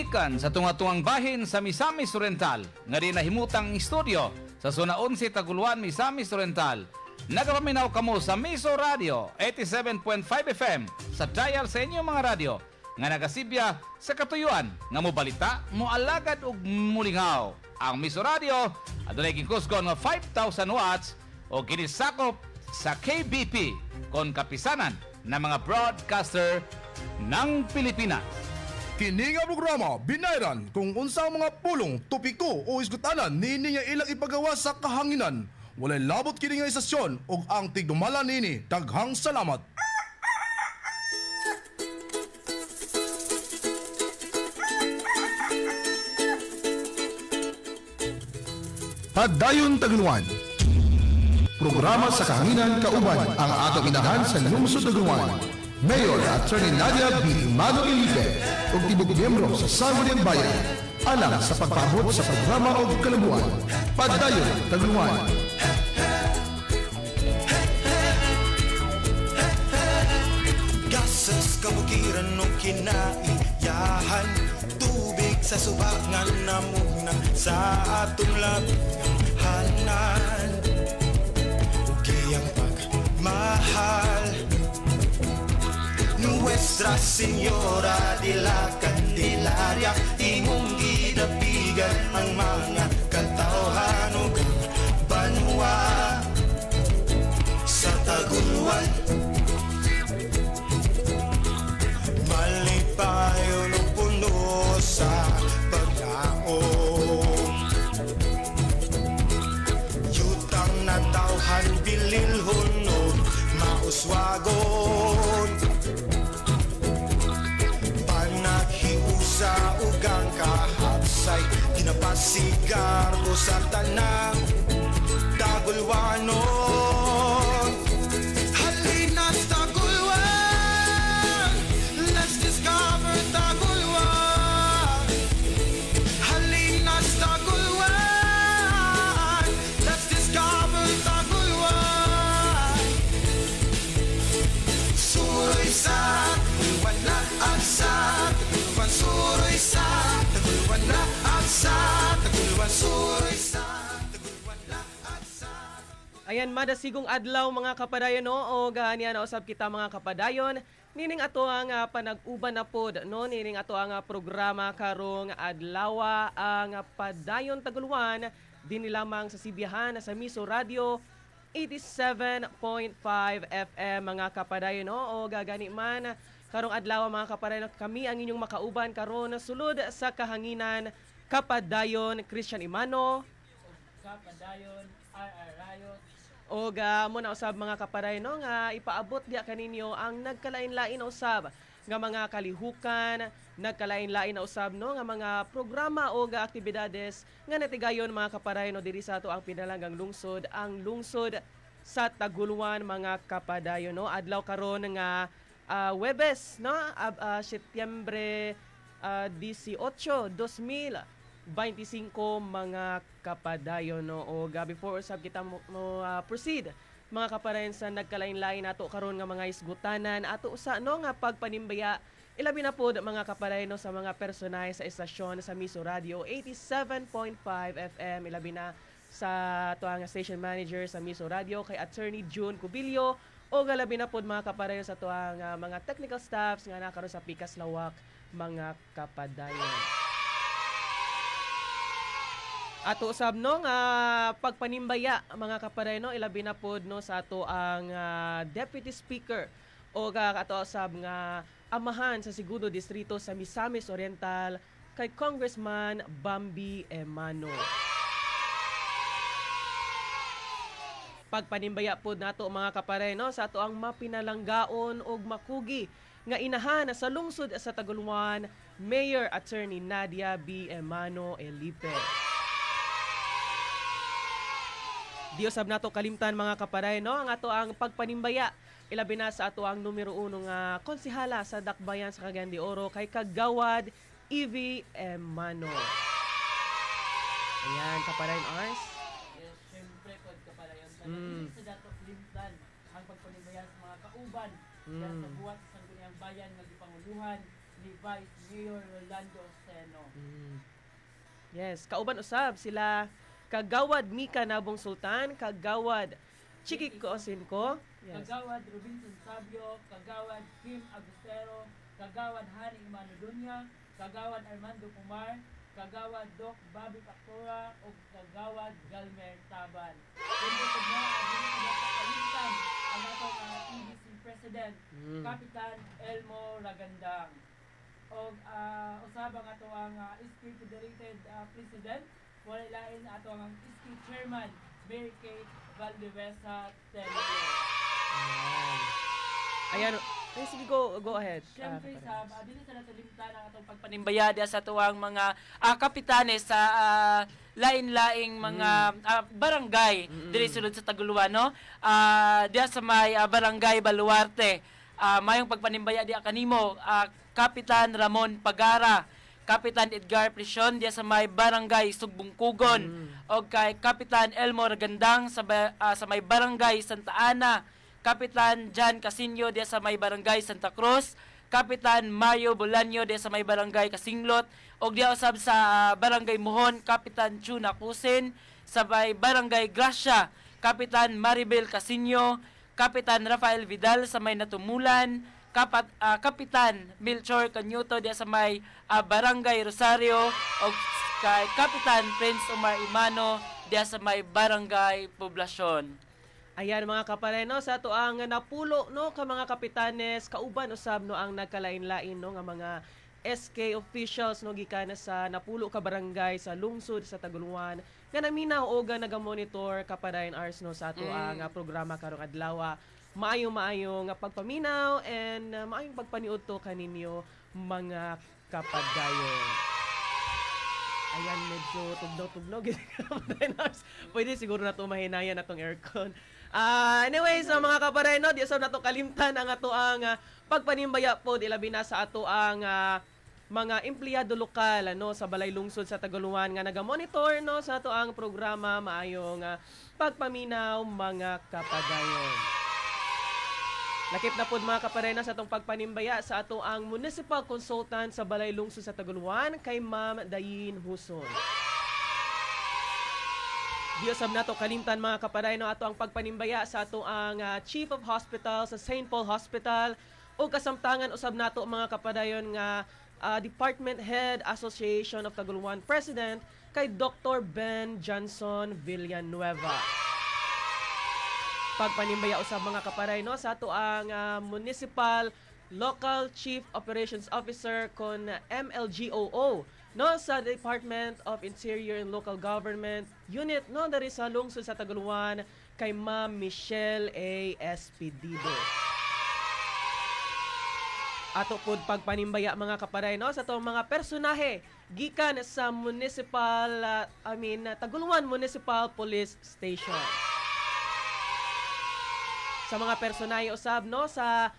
gikan sa tunga-tungang bahin sa Misamis Oriental, nga rin nahimutang istoryo sa Zona 11 Taguluan, Misamis Oriental. Nagapaminaw kamo sa Miso Radio 87.5 FM sa dial sa inyong mga radyo nga nagasibya sa katuyuan nga mobalita, moalagad ug mulingaw. Ang Miso Radio adunay gikusgon nga 5,000 watts o ginisakop sa KBP kon kapisanan ng mga broadcaster ng Pilipinas. Kini nga programa binayran kung unsa mga pulong, topiko o isgutanan nini nga ilang ipagawa sa kahanginan. Walay labot kini nga istasyon ug ang tigdumala nini. Daghang salamat. Padayon Taguluan. Programa sa kahanginan kauban ang atong inahan sa lungsod Taguluan. Mayor Attorney Nadia B. Mano Ilipe ug tibok miyembro sa Sangguniang Bayan alang sa pagpaabot sa programa o kalabuan. Padayon Taguluan. Gasas kabukiran o kinaiyahan, tubig sa subangan namugna sa atong labhanan. Ugiyang pagmahal Nuestra Señora de la Candelaria, imong gidapigan ang mga katawhan ug banwa sa Taguluan. Malipayon o puno sa paglaom, yutang na tawhan bililhon o mauswagon, sa ugang kahapsay, kinapasigar ko sa tanang Tagulwanon. Halinas Tagulwan, let's discover Tagulwan. Halinas Tagulwan, let's discover Tagulwan. Suroy sa wala ang sa suroy sa Taguluan na aksa, Taguluan suroy sa Taguluan na aksa. Ayan, madasigong adlaw mga kapadayon no, o ganiya na usab kita mga kapadayon. Nining ato ang panag-uban na pod no, nining ato ang programa karong adlaw ang Padayon Taguluan din lamang sa sibiyahan sa Miso Radio 87.5 FM mga kapadayon no, o gagani man karong adlaw mga kapadayon, kami ang inyong makauban karon sulod sa kahanginan Kapadayon Christian Imano, Kapadayon RR Rayot, o mo na usab mga kapadayon no, nga ipaabot diya kaninyo ang nagkalain-lain na usab nga mga kalihukan, nagkalain-lain na usab no nga mga programa o aktibidades nga natigayon mga kapadayon no, diri sa ato ang pinalanggang lungsod, ang lungsod sa Taguluan mga kapadayon no. Adlaw karon nga Webes, no? Setyembre 18, 2025 mga kapadayon no. O before usab kita mo proceed mga kapadayon sa nagkalain-lain nato karon nga mga isgutanan ato usa no nga pagpanimbaya ilabi na pod mga kapadayon no, sa mga personay sa estasyon sa Miso Radio 87.5 FM, ilabi na sa tuang station manager sa Miso Radio kay Attorney June Cubillo o galabi na pod mga kapadayon sa tuang mga technical staffs nga nakaroon sa Pikas Lawak mga kapadayon. Ato usab no nga pagpanimbaya mga kapadayon no, ilabi na pod no sa ato ang Deputy Speaker o ato usab nga amahan sa Segundo Distrito sa Misamis Oriental kay Congressman Bambi Emano. Pagpanimbaya pod nato mga kapadayon no, sa ato ang mapinalanggaon og makugi nga inahan sa lungsod sa Taguluan, Mayor Attorney Nadia B. Emano Elipe. Diosab nato kalimtan mga kapadayon no, ang ato ang pagpanimbaya ilabi na sa ato ang numero 1 nga konsehala sa Dakbayan sa Cagayan de Oro kay Kagawad Evie Emano. Ayan kapadayon Ars. Sa dato limtan ang pagpanibayan sa mga kauban sa buhat sa Sangguniang Bayan nga gipanguluhan ni Vice Mayor Rolando Seno. Yes, kauban usab sila Kagawad Mika Nabong Sultan, Kagawad Chiki Kosinko, yes. Kagawad Robinson Sabio, Kagawad Kim Agustero, Kagawad Hani Imano Dunya, Kagawad Armando Kumar, Kagawad Doc Bobby Pactora, o Kagawad Galmer Taban. Kundi ko na kalimutan ang atong EBC President, Kapitan Elmo Ragandang. O usabang ato ang SK Federated President, wala lain ato ang SK Chairman, Mary Kate Valdevesa Telio. Ayan. Ay, sige, go ahead. Siyempre, dito sa natalimtan ang atong pagpanimbaya diya sa tuwang mga kapitanes sa lain-laing mga barangay diri sulod sa Taguluan, no? Diya sa may barangay Baluarte. Mayong pagpanimbaya diya kanimo, Kapitan Ramon Pagara, Kapitan Edgar Prison diya sa may barangay Sugbungkugon, o kay Kapitan Elmo Ragandang sa may barangay Santa Ana, Kapitan Jan Casinyo diya sa may barangay Santa Cruz, Kapitan Mayo Bolanyo diya sa may barangay Kasinglot, og diya usab sa barangay Muhon, Kapitan Chuna Kusin, sa may barangay Gracia, Kapitan Maribel Casinyo, Kapitan Rafael Vidal sa may Natumulan, Kapitan Milchor Canyuto diya sa may barangay Rosario, og kay Kapitan Prince Omar Imano diya sa may barangay Poblasyon. Ayan mga kapareno, sa ato ang napulo no ka mga kapitanes, kauban usab no ang nagkalain-lain no nga mga SK officials no gikan sa napulo ka barangay sa lungsod sa Taguluan nga naminaw og nagamonitor kapadayon hours no sa ato ang programa karong adlaw. Maayong pagpaminaw and maayong pagpaniud to kaninyo mga kapadayon. Ayan, medyo tugnaw-tugnaw. Pwede siguro na ito mahinayan na itong aircon. Anyways, mga kapareno, di asam na ito kalimtan ang ato ang pagpanimbaya po, ilabi na sa ato ang mga empleyado lokal sa Balay Lungsod sa Tagaluan nga nagamonitor no, sa ato ang programa maayong pagpaminaw mga kapadayon. Lakip na po mga kaparena sa atong pagpanimbaya sa ato ang municipal consultant sa Balay Lungsod sa Taguluan kay Ma'am Dayin Huson. Diyosab na to kalimtan mga kaparena ato ang pagpanimbaya sa ato ang Chief of Hospital sa St. Paul Hospital o kasamtangan usab nato mga kapadayon nga Department Head Association of Taguluan President kay Dr. Ben Johnson Villanueva. Pagpanimbaya usab mga kaparay no sa ato ang Municipal Local Chief Operations Officer kon MLGOO no sa Department of Interior and Local Government Unit no dari sa lungsod sa Taguluan kay Ma'am Michelle A. Espedido. Ato pod pagpanimbaya mga kaparay no sa atong mga personahe gikan sa Municipal Taguluan Municipal Police Station. Sa mga personahe usab no sa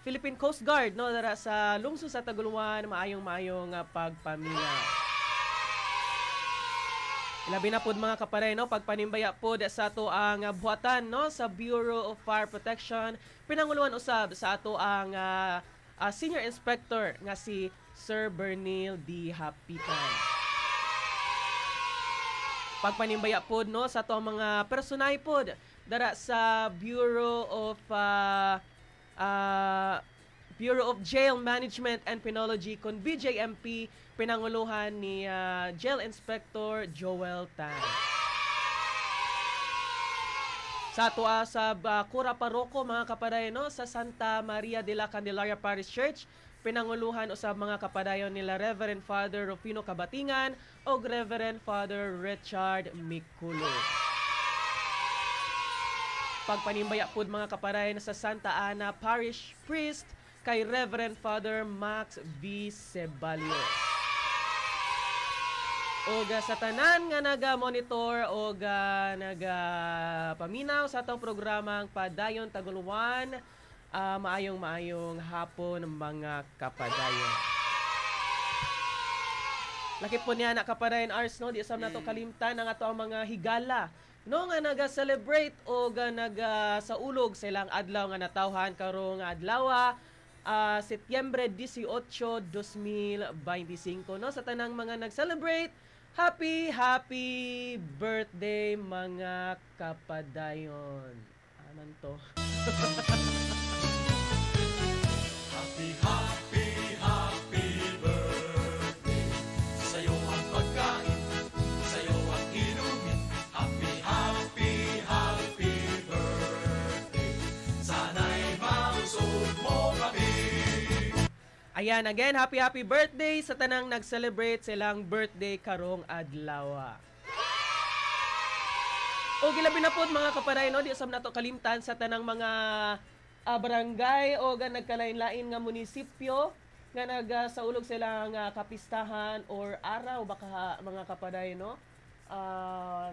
Philippine Coast Guard no dara sa lungsod sa Taguluan maayong pagpaminaw. Ilabi na pod mga kaparay no pagpanimbaya pod sa ato ang buhatan no sa Bureau of Fire Protection pinanguluan usab sa ato ang Senior Inspector nga si Sir Bernil D. Hapitan. Pagpanimbaya pod no sa ato mga personahe pod dara sa Bureau of Jail Management and Penology kon BJMP pinanguluhan ni Jail Inspector Joel Tan. Sa ato sa Cura Parroco mga kapadayon no, sa Santa Maria de la Candelaria Parish Church pinanguluhan usab mga kapadayon nila Reverend Father Rufino Kabatingan o Reverend Father Richard Miculo. Pagpanimbaya pod mga kapadayon sa Santa Ana Parish Priest kay Reverend Father Max V. Ceballos. O sa tanan nga naga-monitor o naga-paminaw sa atong programang Padayon Taguluan, maayong hapon mga kapadayon. Laki po niya na kapadayon Ars, no? Di asam na to kalimtan ang ato ang mga higala. No nga naga-celebrate o naga-saulog sa ilang adlaw nga natawhan karong adlaw Setyembre 18, 2025, no? Sa tanang mga nag-celebrate, happy birthday mga kapadayon. Aman to. Happy birthday. Sa'yo ang pagkain, sa'yo ang inumin. Happy birthday. Sana'y mausog mo kami. Ayan, again, happy birthday sa tanang nag-celebrate silang birthday karong adlaw. O gilabi na po mga kapaday, no? Di usab nato kalimtan sa tanang mga barangay o nagkalain-lain nga munisipyo nga nagsaulog silang kapistahan or araw baka mga kapaday, no?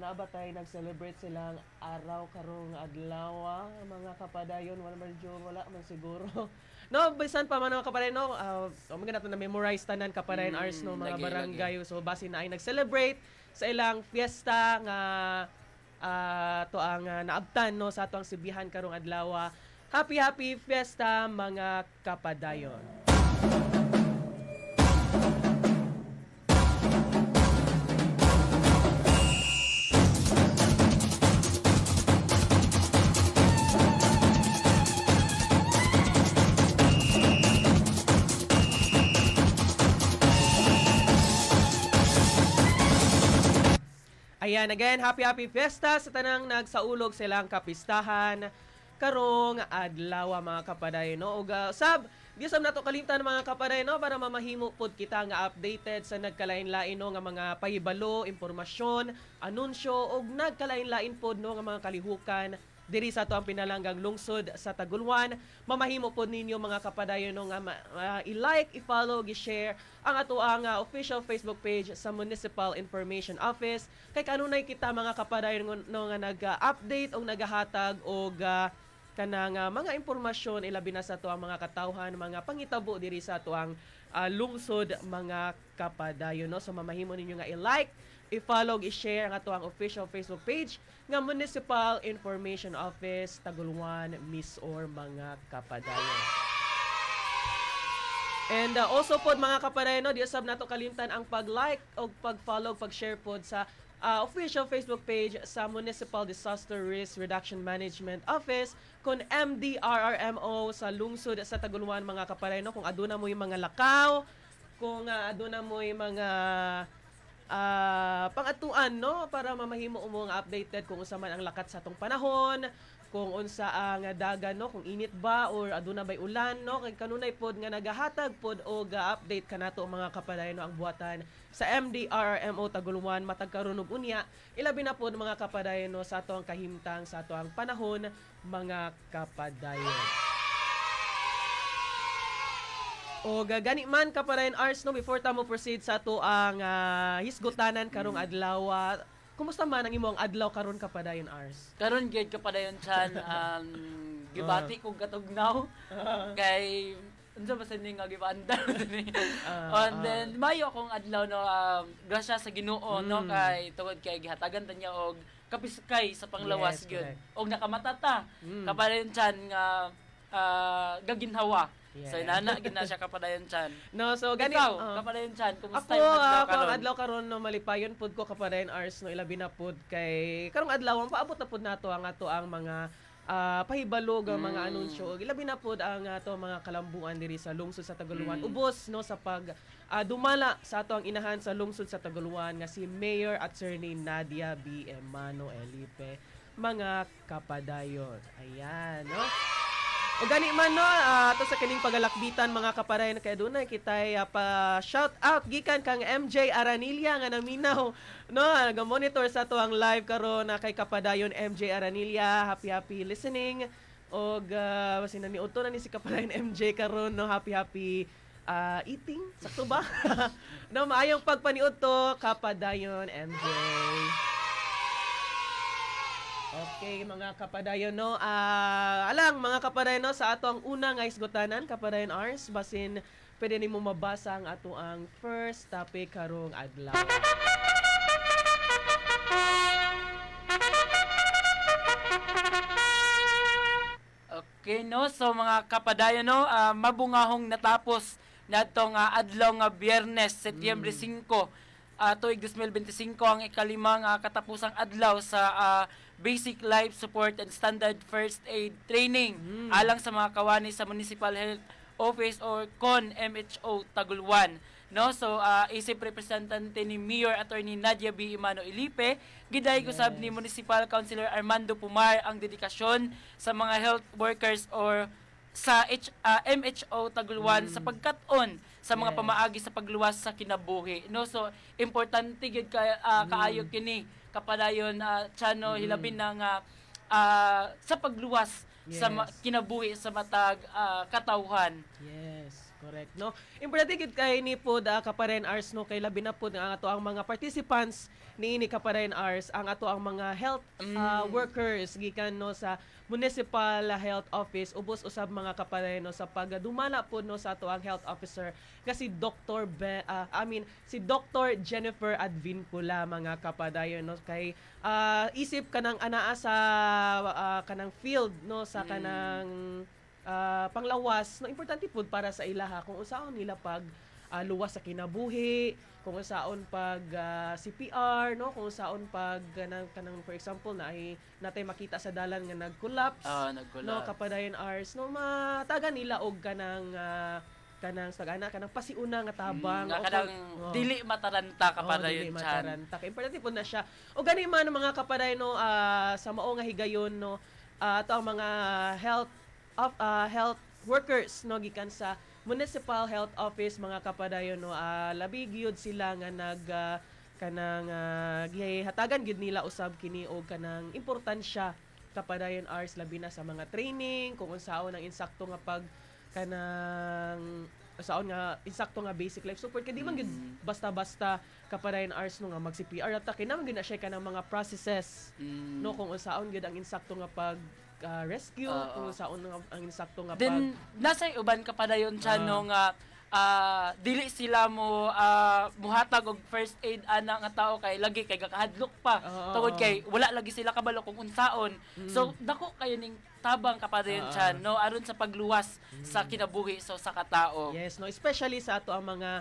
Naabatay nag-celebrate silang araw karong adlaw mga kapadayon, wala man siguro. No, bisan pa man mga kapadayon, no, mga nato na memorize tanan kapadayon hours, no, mga barangay. So basin na ay nag-celebrate sa ilang fiesta nga to ang naabtan, no, sa ato ang sibihan karong adlaw. Happy fiesta mga kapadayon. Ayan, again, happy fiesta sa tanang nagsaulog silang kapistahan karong adlaw mga kapaday, no? Ug sab, di sab nato kalimtan mga kapaday, no, para mamahimo pod kita nga updated sa nagkalain-lain, no, nga mga pahibalo, impormasyon, anunsyo ug nagkalain-lain pod, no, nga mga kalihukan diri sa ato ang pinalanggang lungsod sa Taguluan. Mamahimo pod ninyo mga kapadayon, no, nga i-like, i-follow, i-share ang ato ang official Facebook page sa Municipal Information Office. Kay kanunay kita mga kapadayon, no, nga nag-update o nagahatag og kanang mga impormasyon ilabi na sa ato ang mga katawhan, mga pangitabo diri sa ato ang lungsod mga kapadayon, no. So mamahimo ninyo nga i-like, i-follow, i-share ang ato ang official Facebook page nga Municipal Information Office Taguluan, Misor mga kapadayon. And also pod mga kapadayon, no, di usab nato kalimtan ang pag-like o pag-follow, pag-share pod sa official Facebook page sa Municipal Disaster Risk Reduction Management Office kun MDRRMO sa lungsod sa Taguluan mga kapadayon, no. Kung aduna mo yung mga lakaw, kung aduna mo yung mga pangatuan, no, para mamahimo mo nga updated kung unsa man ang lakat sa atong panahon, kung unsa ang dagan, no, kung init ba or aduna bay ulan, no, kay kanunay pod nga nagahatag pod og update kanato mga kapadayon, no, ang buhatan sa MDRRMO Taguluan matag karon ug unya ilabi na pod mga kapadayon, no, sa ato ang kahimtang sa ato ang panahon mga kapadayon. O gani man kapadayon Ars, no, before ta mo proceed sa ato ang hisgutanan karong adlaw, kumusta man ang imong adlaw karon kapadayon Ars? Karon gyud kapadayon chan gibati kong katugnaw kay unsa ba sa ning nga gibandar ni. And then mayo akong adlaw, no, grasya sa Ginoo, no, kay tungod kay gihatagan ta niya og kapiskay sa panglawas gyud. Og nakamatata kapadayon chan nga gaginhawa. Yes. So inana gid na siya kapadayon chan. No, so gani kapadayon chan, kumusta yung adlaw karon? Ako adlaw karon, no, malipayon pud ko kapadayon Ars, no, ilabi na pud kay karong adlaw paabot na pud nato ang ato ang mga pahibalog ang mga anunsyo. Ilabi na pud ang ato mga kalambuan diri sa lungsod sa Taguluan. Ubos, no, sa pag dumala sa ato ang inahan sa lungsod sa Taguluan nga si Mayor Attorney Nadia B. Emano-Elipe mga kapadayon. Ayan, no. O gani man, no, ato sa kining pagalakbitan mga kapadayon, kay dunay kitay pa shout out gikan kang MJ Aranilla nga naminaw, no, ga-monitor sa ato ang live karon na kay kapadayon MJ Aranilla. Happy listening. Og basin na ni uto na ni si kapadayon MJ karon, no, happy eating, sakto ba? No, maayong pagpaniud to kapadayon MJ. Okay, mga kapadayon, no. Alang mga kapadayon, no, sa ato ang una nga isgutanan kapadayon Ars, basin pwede nimo mabasa ang ato ang first topic karong adlaw. Okay, no? So mga kapadayon, no, mabungahong natapos natong adlaw nga Biyernes, Setyembre 5, tuig 2025 ang ikalimang katapusang adlaw sa Basic Life Support and Standard First Aid Training alang sa mga kawani sa Municipal Health Office or CON MHO Taguluan. No, so isip representante ni Mayor Attorney Nadia B. Imano Ilipe, giday usab ni Municipal Councilor Armando Pumar ang dedikasyon sa mga health workers or sa MHO Taguluan sa pagkat-on sa mga pamaagi sa pagluwas sa kinabuhi. No, so importante gid kaayo kini kapadayon Chano hilabin ng sa pagluwas sa kinabuhi sa matag katawhan. Yes. Correct, no? Importante gid kay ni pod kaparen Ars, no, kay labi na pod ang ato ang mga participants niini kaparen Ars, ang ato ang mga health workers gikan no sa Municipal Health Office, ubos usab mga kaparen no sa pagdumala pod no sa ato ang health officer nga si si Dr. Jennifer Advincula mga kapadayon, no, kay isip kanang anaa sa kanang field no sa kanang panglawas no, importante pud para sa ilaha kung usaon nila pag luwas sa kinabuhi, kung usaon pag CPR no, kung usaon pag kanang for example natay makita sa dalan nga nag-collapse no kapadayon Ars no, matagan nila og kanang sagana kanang pasiuna nga tabang kanang dili mataranta kapadayon chan. Importante pud na siya o gani man mga kapadayon no, sa mao nga higayon no, ato ang mga health workers no gikan sa Municipal Health Office mga kapadayon no, labi gyud sila nga kanang gihatagan gyud nila usab kini og kanang importansya kapadayon Ars labi na sa mga training kung unsaon ang insakto nga pag kanang usaon nga insakto nga basic life support kay di man gyud basta-basta kapadayon Ars no nga mag CPR at kinahanglan gyud na siya kanang mga processes no kung unsaon gyud ang insakto nga pag rescue kung saan ang insakto nga then nasa uban kapadayon Chano nga dili sila mo muhatag og first aid ana nga tao kay lagi kay gakahadlok pa tungod kay wala lagi sila kabalo kung unsaon so dako kayo ning tabang kapadayon Chano aron sa pagluwas sa kinabuhi sa katao. Yes no, especially sa ato ang mga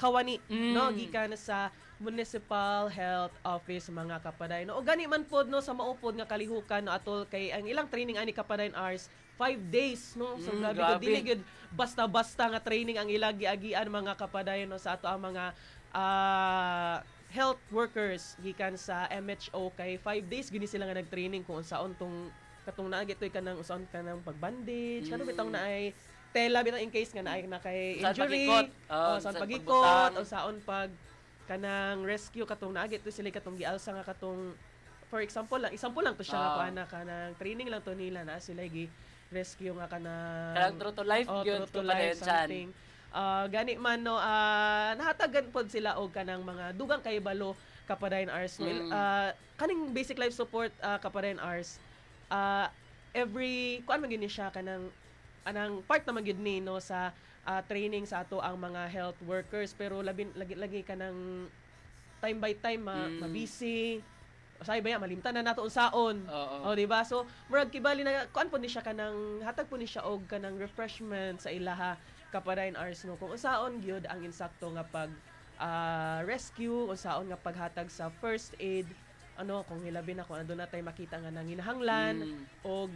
kawani no gikan sa Municipal Health Office mga kapadayon. O gani man pod no sa maupod nga kalihukan no atol kay ang ilang training ani kapadayon Ars 5 days no. So grabe ko dili gyud basta-basta nga training ang ila giagian mga kapadayon no sa ato ang mga health workers gikan sa MHO kay 5 days gini sila nga nagtraining kung unsaon tong katong naa gitoy kanang usaon kanang pagbandage kano bitong naay tela bitong in case nga naay na kay injury o sa pagikot o saon pag kanang rescue katong naagit to sila katong gialsa nga katong for example lang to siya nga kuana kanang training lang to nila na sila gi rescue nga kanang true to life gyud to life something gani man no nahatagan pod sila og kanang mga dugang kay balo kapadayon Ars no kaning basic life support kapadayon Ars every kuan man gyud ni siya kanang anang part naman gyud ni no sa training sa ato ang mga health workers pero lagi ka ng time by time mabisi usay baya malimtan na nato unsaon di ba so murag kibali na kuan po ni siya kanang hatag po ni siya og kanang refreshment sa ilaha kapadayon Ars no kung unsaon gyud ang insakto nga pag rescue unsaon nga paghatag sa first aid ano kung hilabi na kung ando na tay makita nga nang hinahanglan og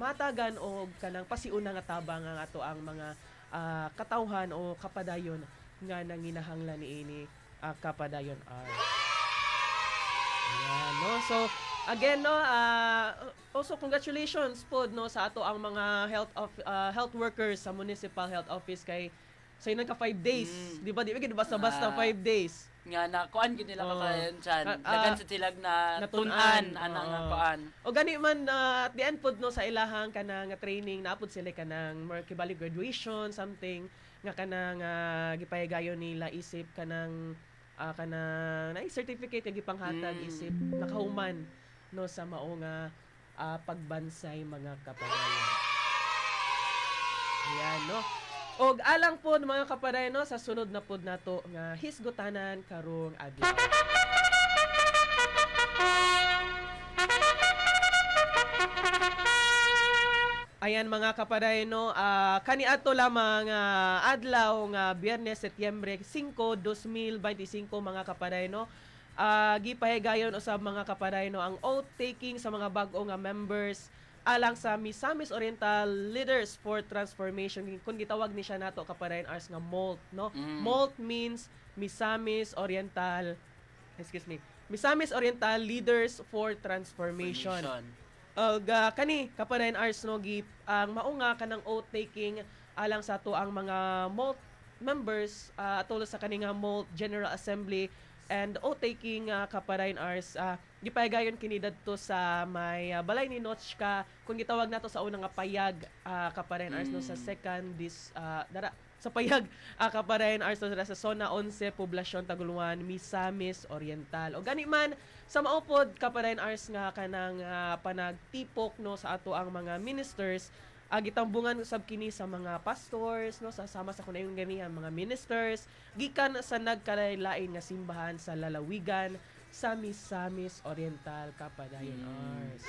matagan og kanang pasiuna nga tabang nga ato ang mga katawhan o kapadayon nga nanginahanglan niini kapadayon Ayan, no? So again no also congratulations pod no sa ato ang mga health workers sa Municipal Health Office kay sa inang ka 5 days di ba di basta-basta 5 days nga na kuan gid nila kapadayon chan dagan sa tilag na tun-an ana nga kuan o gani man at the end pod no sa ilahang kanang training naapod sila kanang kibali graduation something nga kanang gipahigayon nila isip kanang na certificate nga gipanghatag isip nakahuman no sa mao nga pagbansay mga kapadayon. Ayan no. Og alang pod mga kapadayon no sa sunod na pod nato nga hisgutanan karong adlaw. Ayan mga kapaday no, kaniadto lamang adlaw nga Biyernes, Setyembre 5, 2025 mga kapaday no. Gipahigayon usab mga kapaday no ang oath taking sa mga bag-o nga members alang sa Misamis Oriental Leaders for Transformation, kung gitawag ni siya nato kapadayon ars nga MOLT no. MOLT means Misamis Oriental Leaders for Transformation. Kani kapadayon ars no ang maunga kanang oath taking alang sa ato ang mga MOLT members atol sa kaning MOLT General Assembly and oath taking kapadayon ars gipahigayon kini dadto sa may balay ni Notchka, kung gitawag nato sa unang nga payag kapadayon ars no sa second sa payag kapadayon ars no sa Zona 11 Poblasyon Taguluan, Misamis Oriental. O gani man sa maupod kapadayon ars nga kanang panagtipok no sa ato ang mga ministers, gitambungan usab kini sa mga pastors no, sama sa kunayon ganihan mga ministers gikan sa nagkalain-lain nga simbahan sa lalawigan sa Misamis Oriental kapadayon ars.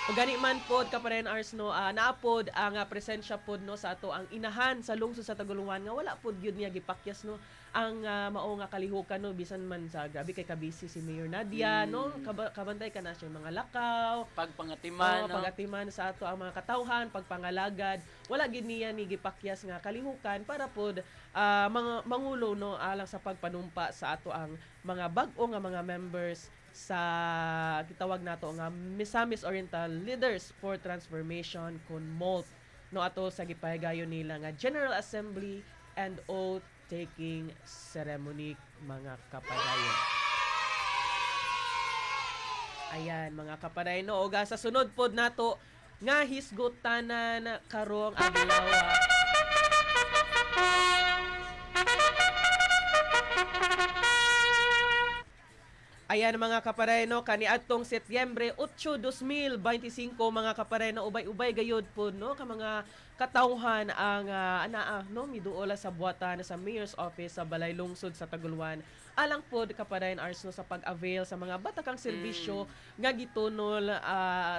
O gani man pod kapadayon ars no, naapod ang presensya pod no sa ato ang inahan sa lungsod sa Taguluan nga wala pod gyud niya gipakyas no ang mao nga kalihukan no, bisan man sa grabe kay kabisi si Mayor Nadia no, kabantay ka na siya mga lakaw, pagpangatiman pagatiman sa ato ang mga katawhan, pagpangalagad, wala gid niya ni gipakyas nga kalihukan para pod mga mangulo no alang sa pagpanumpa sa ato ang mga bag-o nga mga members sa gitawag nato nga Misamis Oriental Leaders for Transformation kun MOLT no ato sa gipahigayon nila nga General Assembly and oath taking ceremony mga kapadayon. Ayan mga kapadayon no, oga sa sunod pod nato nga hisgotanan karong adlaw. Ayan mga kapareno, kaniadtong Setyembre 8, 2025 mga kapareno, ubay-ubay gayud po no ka mga katawhan ang no miduola sa buhatan sa Mayor's Office sa Balay Lungsod sa Taguluan. Alang pod kapadayon ars no sa pag-avail sa mga batakang serbisyo nga gitunol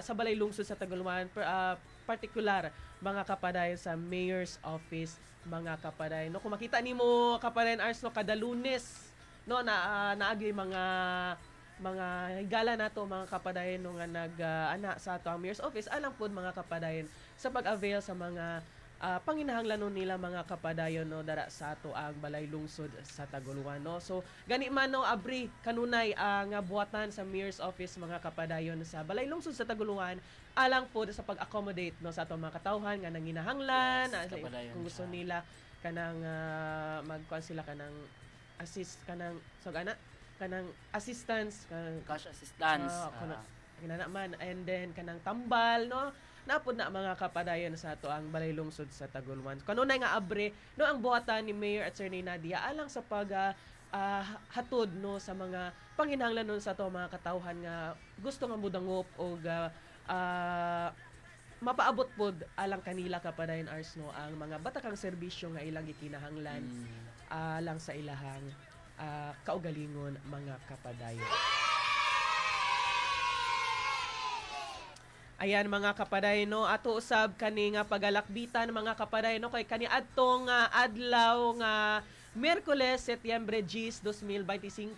sa Balay Lungsod sa Taguluan, particular mga kapadayon sa Mayor's Office mga kapadayon. No, kung makita nimo kapadayon ars no kada Lunes no naagi mga higala nato mga kapadayon no, nga nag-ana sa ato ang Mayor's Office alang pod mga kapadayon sa pag-avail sa mga panginahanglanon nila mga kapadayon no dara sa ato ang Balay Lungsod sa Taguluan no. So gani man no abri kanunay ang buhatan sa Mayor's Office mga kapadayon sa Balay Lungsod sa Taguluan alang pod sa pag-accommodate no sa ato mga katawhan nga nanginahanglan, kung gusto nila kanang magkuan sila kanang assist kanang kanang assistance cash assistance kinana man, and then kanang tambal no napod na mga kapadayon sa ato ang Balay Lungsod sa Taguluan. Kanunay nga abre no ang buhatan ni Mayor Attorney Nadia alang sa pag hatod no sa mga panginahanglan nun sa ato mga katawhan nga gusto nga mudangop o mapaabot pod alang kanila kapadayon ars no ang mga batakang serbisyo nga ilang gikinahanglan alang sa ilahang kaugalingon mga kapadayon. Ayan mga kapadayon no, ato usab kani nga pagalakbitan mga kapadayon no kay kani adtong adlaw nga Miyerkules, Setyembre 10, 2025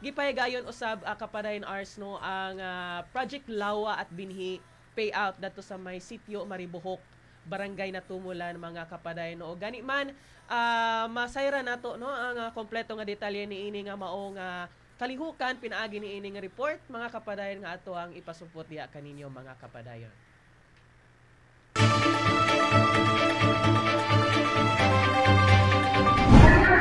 gipahigayon usab kapadayon ars no ang Project Lawa at Binhi payout dato sa may sitio Maribohok, Barangay Natumulan mga kapadayon no. Gani man masayra nato no ang kompleto nga detalye niini nga mao nga kalihukan pinaagi niini nga report mga kapadayon nga ato ang ipasupot diha kaninyo mga kapadayon.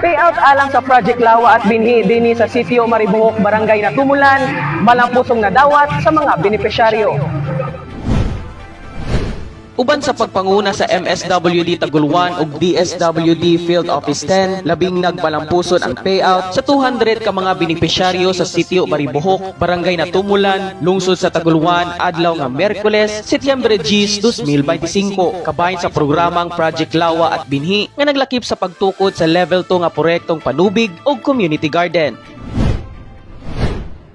Payout alang sa Project Lawa at Binhi dinhi sa sitio Maribohok, Barangay Natumulan, malampusong na dawat sa mga benepisyaryo. Uban sa pagpanguna sa MSWD Taguluan ug DSWD Field Office 10, labing nagbalampuson ang payout sa 200 ka mga benepisyaryo sa sitio Maribohok, Barangay Natumulan, Lungsod sa Taguluan adlaw nga Miyerkules, Setyembre 10, 2025, kabahin sa programang Project Lawa at Binhi nga naglakip sa pagtukod sa level 2 nga proyektong panubig ug community garden.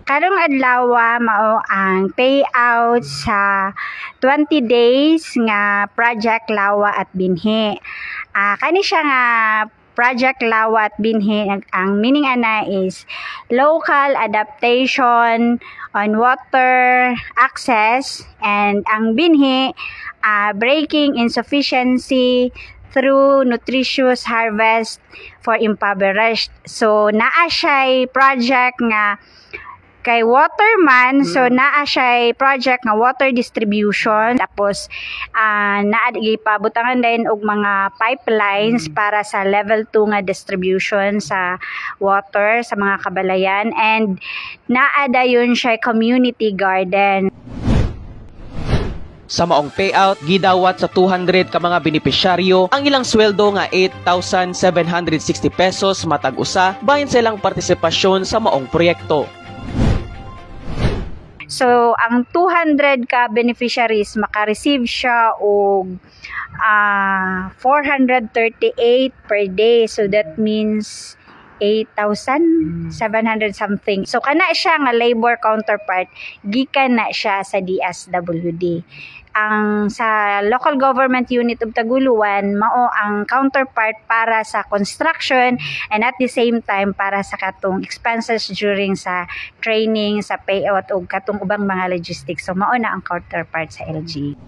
Karong adlaw mao ang payout sa 20 days nga Project Lawa at Binhi. Kani siya nga Project Lawa at Binhi, ang meaning ana is local adaptation on water access, and ang Binhi breaking insufficiency through nutritious harvest for impoverished. So naa siya project nga kay Waterman, so naa siya project nga water distribution, tapos naa gipabutangan din og mga pipelines para sa level 2 nga distribution sa water sa mga kabalayan, and naa dayon siya community garden. Sa maong payout, gidawat sa 200 ka mga benepisyaryo ang ilang sweldo nga 8,760 pesos matag usa bahin sa ilang partisipasyon sa maong proyekto. So, ang 200 ka beneficiaries, makareceive siya og 438 per day. So, that means 8,700 something. So, kana siya nga labor counterpart, gikan na siya sa DSWD. Ang sa local government unit of Taguluan, mao ang counterpart para sa construction, and at the same time para sa katong expenses during sa training, sa payout o katong ubang mga logistics. So, mao na ang counterpart sa LG.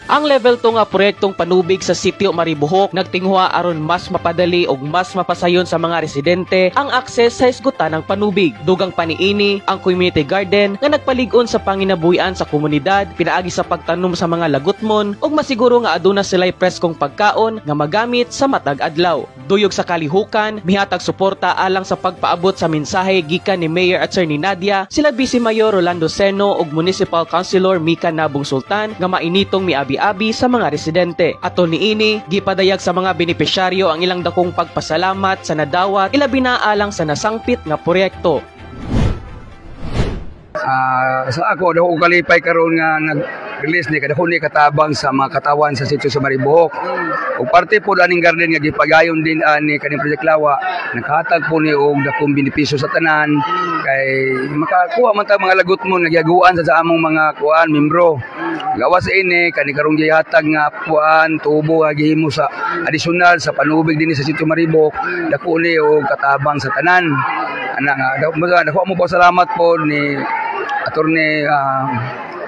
Ang level 2 nga proyektong panubig sa Sitio Maribohok nagtinghua aron mas mapadali og mas mapasayon sa mga residente ang akses sa hisgutan ng panubig. Dugang paniini ang community garden nga nagpalig-on sa panginabuhian sa komunidad, pinaagi sa pagtanom sa mga lagutmon ug masiguro nga aduna sila'y preskong pagkaon nga magamit sa matag adlaw. Duyog sa kalihukan, mihatag suporta alang sa pagpaabot sa mensahe gikan ni Mayor Attorney Nadia, sila Vice Mayor Rolando Seno ug Municipal Councilor Mika Nabong Sultan nga mainitong miabi-abi sa mga residente. Ato niini, gipadayag sa mga benepisyaryo ang ilang dakong pagpasalamat sa nadawat ilabi na alang sa nasangpit nga proyekto. Sa ako daw ko kalipay karon nga nag-release ni kadahon ni katabang sa mga katawan sa sitio sa Maribohok. Ug parte po aning garden nga gipagayon din ni kaning Project Lawa, nakahatag po ni og dakong benepisyo sa tanan kay makakuha man ta mga lagot mo nagyaguan sa among mga kuan membro. Gawas ini kani karong gihatag nga kuan tubo nga gihimo sa additional sa panubig dinhi sa sitio Maribohok, dako ni og katabang sa tanan. Ana nga dako mo po salamat po ni Attorney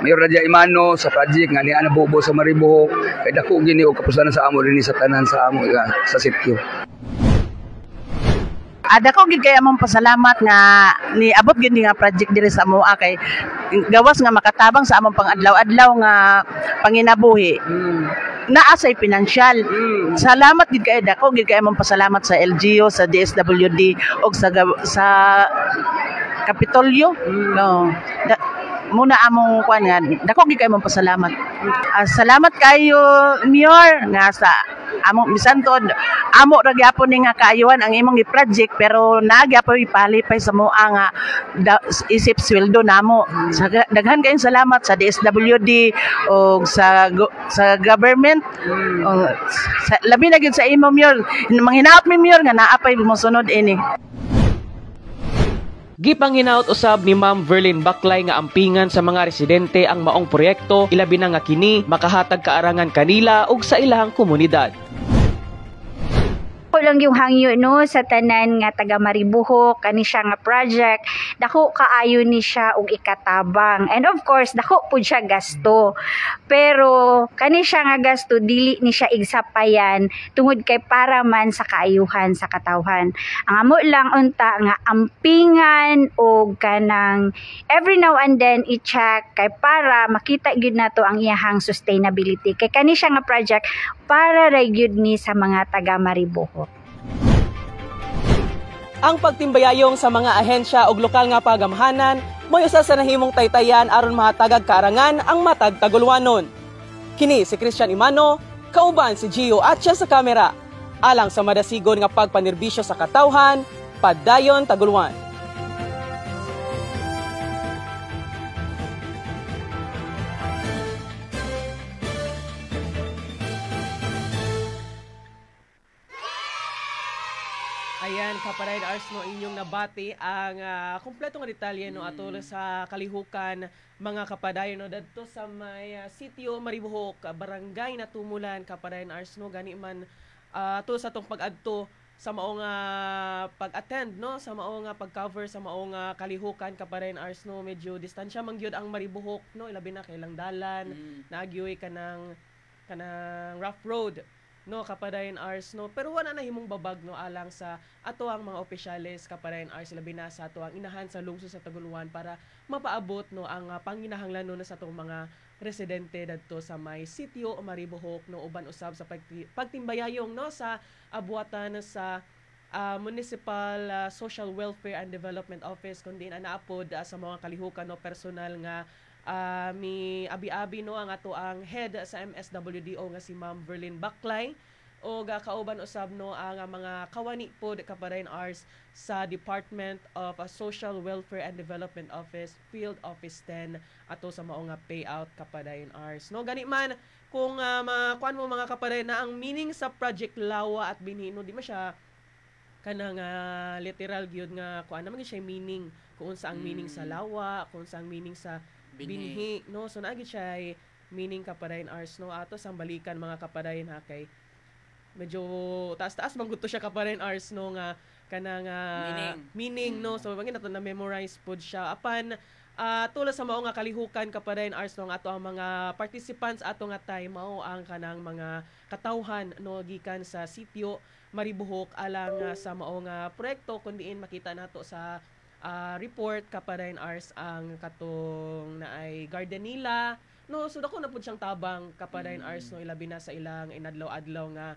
Mayor Radia Imano sa project nga ni Anabubo sa Maribohok, kay dako gini og kapuslanan sa amo dinhi sa tanan sa amo sa sitio. Dako gid kay among pasalamat nga ni abot gid nga project diri sa amoa kay gawas nga makatabang sa among pang-adlaw-adlaw nga panginabuhi. Naa say financial. Salamat gid kay dako gid kay among pasalamat sa LGU, sa DSWD ug sa Kapitolyo. No. Muna among kuan nga dako gid kay among pasalamat. Salamat kayo Mayor nga sa among misantod amo ra gyapon ni nga kaayuhan ang imong gi-project, pero nagyapon ipalipay sa moa nga isip sweldo namo. Daghan kayong salamat sa DSWD o sa government. Labi na gyud sa imo Mayor. Manghinaot mi Mayor nga naapay mosunod ini. Gipanghinaot usab ni Ma'am Verlyn Baklay nga ampingan sa mga residente ang maong proyekto, ilabi na nga kini makahatag kaarangan kanila ug sa ilahang komunidad. Lang yung hangyo no sa tanan nga taga Maribohok, kani siya nga project, dako kaayo ni siya og ikatabang, and of course dako pud siya gasto, pero kani siya nga gasto dili ni siya igsapayan tungod kay para man sa kaayuhan sa katawhan. Ang amo lang unta nga ampingan og kanang every now and then i-check kay para makita gyud nato ang iyahang sustainability, kay kani siya nga project para ra gyud ni sa mga taga Maribohok. Ang pagtimbayayong sa mga ahensya o lokal nga pagamhanan mo'y usa sa nahimong taytayan aron mahatagag kaarangan ang matag Tagulwanon. Kini si Christian Imano, kauban si Gio Atcha sa kamera, alang sa madasigon nga pagpanerbisyo sa katawhan, Padayon Tagulwan. Ayan, kapadayon Ars no inyong nabati ang kumpletong detalye no atol sa kalihukan mga kapadayon no dadto sa may sitio Maribohok, barangay na Tumulan, kapadayon Ars no gani man atol sa tong pag-adto sa maong pag-attend no sa maong pag-cover sa maong kalihukan kapadayon Ars no medyo distansya man gyud ang Maribohok no ilabi na kay lang dalan naagyoy kanang rough road no kapadayon Ars no pero wala na himong babag no alang sa ato ang mga opisyales kapadayon Ars labi na sa ato ang inahan sa lungsod sa Taguluan para mapaabot no ang panginahanglan no sa atong mga residente dadto sa may sitio Maribohok no uban usab sa pagtimbayayong no sa abuatan sa Municipal Social Welfare and Development Office kundi naapod sa mga kalihukan no personal nga mi abi-abi no ang ato ang head sa MSWDO nga si Ma'am Verlyn Baclay o kauban usab no ang mga kawani pod kapadayon Ars sa Department of Social Welfare and Development Office Field Office 10 ato sa mao nga payout kapadayon Ars no gani man kung makuan mo mga kapadayon na ang meaning sa Project Lawa at Binhi no di man siya kanang literal gyud nga kuan naman siya meaning kung unsa ang meaning sa lawa kung unsa ang meaning sa binhi no so naagi siya meaning kapadayon Ars no ato sang balikan mga kapadayon ha kay medyo taas-taas man gud to siya kapadayon Ars no nga kanang meaning no so mangin nato na memorize pod siya apan tulad sa mao nga kalihukan kapadayon Ars no ato ang mga participants ato nga time mao ang kanang mga katawhan no gikan sa sitio Maribohok alang sa mao nga proyekto kun diin makita nato sa report kapadayon Ars ang katong naay garden nila no so dako na pud siyang tabang kapadayon Ars no ilabi na sa ilang inadlaw-adlaw nga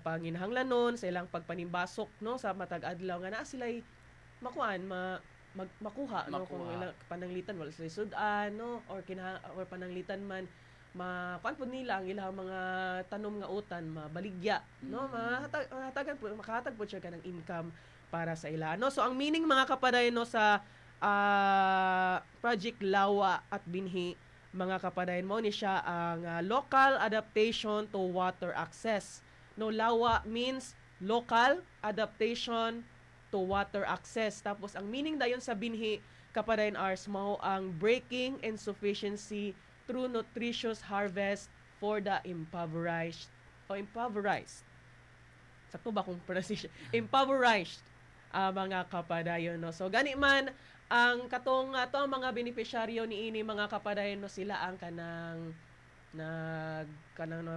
panginahanglanon sa ilang pagpanimbasok no sa matag adlaw nga naa sila'y makuan makuha no kung ilang pananglitan wala sila sudan no or pananglitan man makuan pud nila ang ilang mga tanom nga utan mabaligya no makahatag pud siya kanang income para sa ila no so ang meaning mga kapadayon no sa Project Lawa at Binhi mga kapadayon mo ni siya ang local adaptation to water access no lawa means local adaptation to water access tapos ang meaning dayon sa Binhi kapadayon Ars mao ang breaking insufficiency through nutritious harvest for the impoverished sakto ba kung pronunciation impoverished mga kapadayon no so gani man ang katong ato ang mga beneficiaryo niini mga kapadayon no sila ang kanang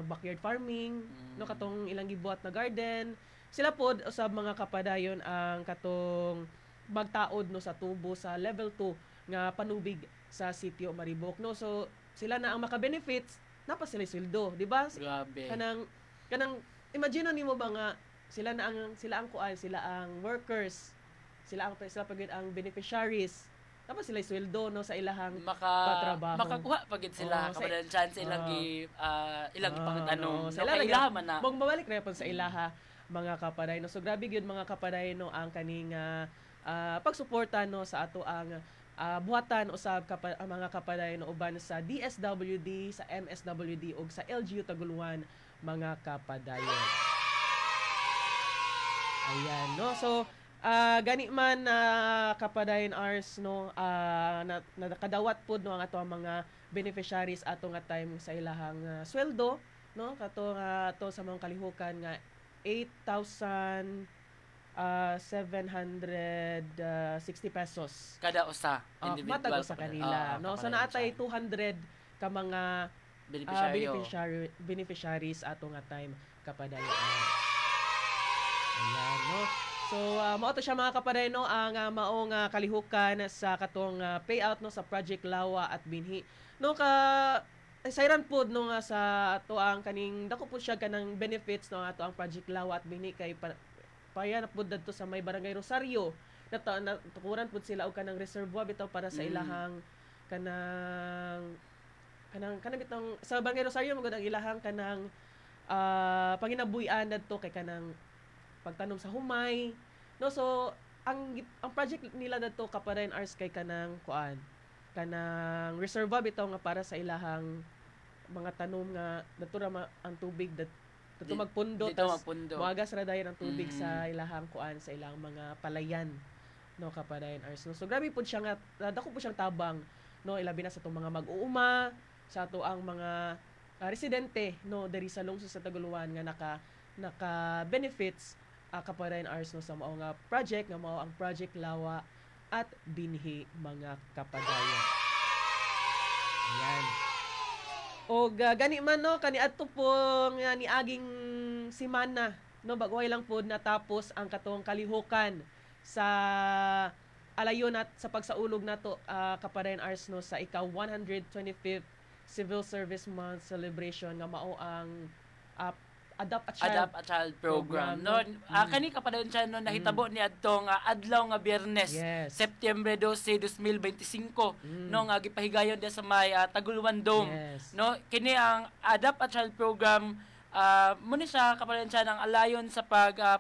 backyard farming no katong ilang gibuhat na garden sila pod usab mga kapadayon ang katong magtaod no sa tubo sa level 2 nga panubig sa sitio Maribohok no so sila na ang maka-benefits napa sila sweldo di ba kanang imagine nimo ba nga sila ang workers sila pagid ang beneficiaries tapos sila sweldo no sa ilahang patrabaho makakuha pagid sila kapadayon chance ilang ipangatanong sa ilaha man na magbalik ra sa ilaha mga kapadayon no so grabe gyud mga kapadayon no ang kaning pagsuporta no sa ato ang buhatan usab mga kapadayon no uban sa DSWD sa MSWD ug sa LGU Taguluan mga kapadayon. Ayan no so gani man kapadayon Ars no nakadawat pud no ang ato mga beneficiaries ato nga time sa ilahang sweldo no kato ato sa mga kalihukan nga 8,760 pesos kada usa individual matag sa kanila no so naatay 200 ka mga beneficiaries ato nga time kapadayon. Ayan no so mao to siya mga kapadayon no ang maong kalihukan sa katong payout no sa Project Lawa at Binhi no sayran pod no nga sa ato ang kaning dako pud siya kanang benefits no ato ang Project Lawa at Binhi kay payan pud dadto sa may Barangay Rosario natukuran pud sila og kanang reservoir bitaw para sa ilahang kanang bitong sa Barangay Rosario magud ang ilahang kanang panginabuhian dadto kay kanang pagtanom sa humay no so ang project nila dadto kapadayon Ars kay kanang reservoir bitaw nga para sa ilahang mga tanom nga dadto ra ang tubig Dito magpundo. Dito magpundo. Muagas ra dayon ang tubig sa ilahang kuan, sa ilang mga palayan, no, kapadayon Ars. No? So grabe po siya nga, dako po siyang tabang, no, ilabi na sa itong mga mag-uuma, sa ato ang mga residente, no, diri sa lungsod sa Taguluan nga naka benefits kapadayon Ars, no, sa mao nga project nga mao ang Project Lawa at Binhi, mga kapadayon. Ayan. O gani man, no, kani adto po nga niaging simana, no, bagway lang po natapos ang katong kalihukan sa alayon at sa pagsaulog nato kapadayon Ars, no, sa ikaw 125th Civil Service Month celebration nga mao ang Adapt a Child program. No, kani kapadayon siya, no, nahitabo ni adtong adlaw nga Biyernes, September 12, 2025, no, nga gipahigayon dia sa may Taguluan Dome. No, kini ang Adapt a Child program, muna siya kapadayon siya ng alayon sa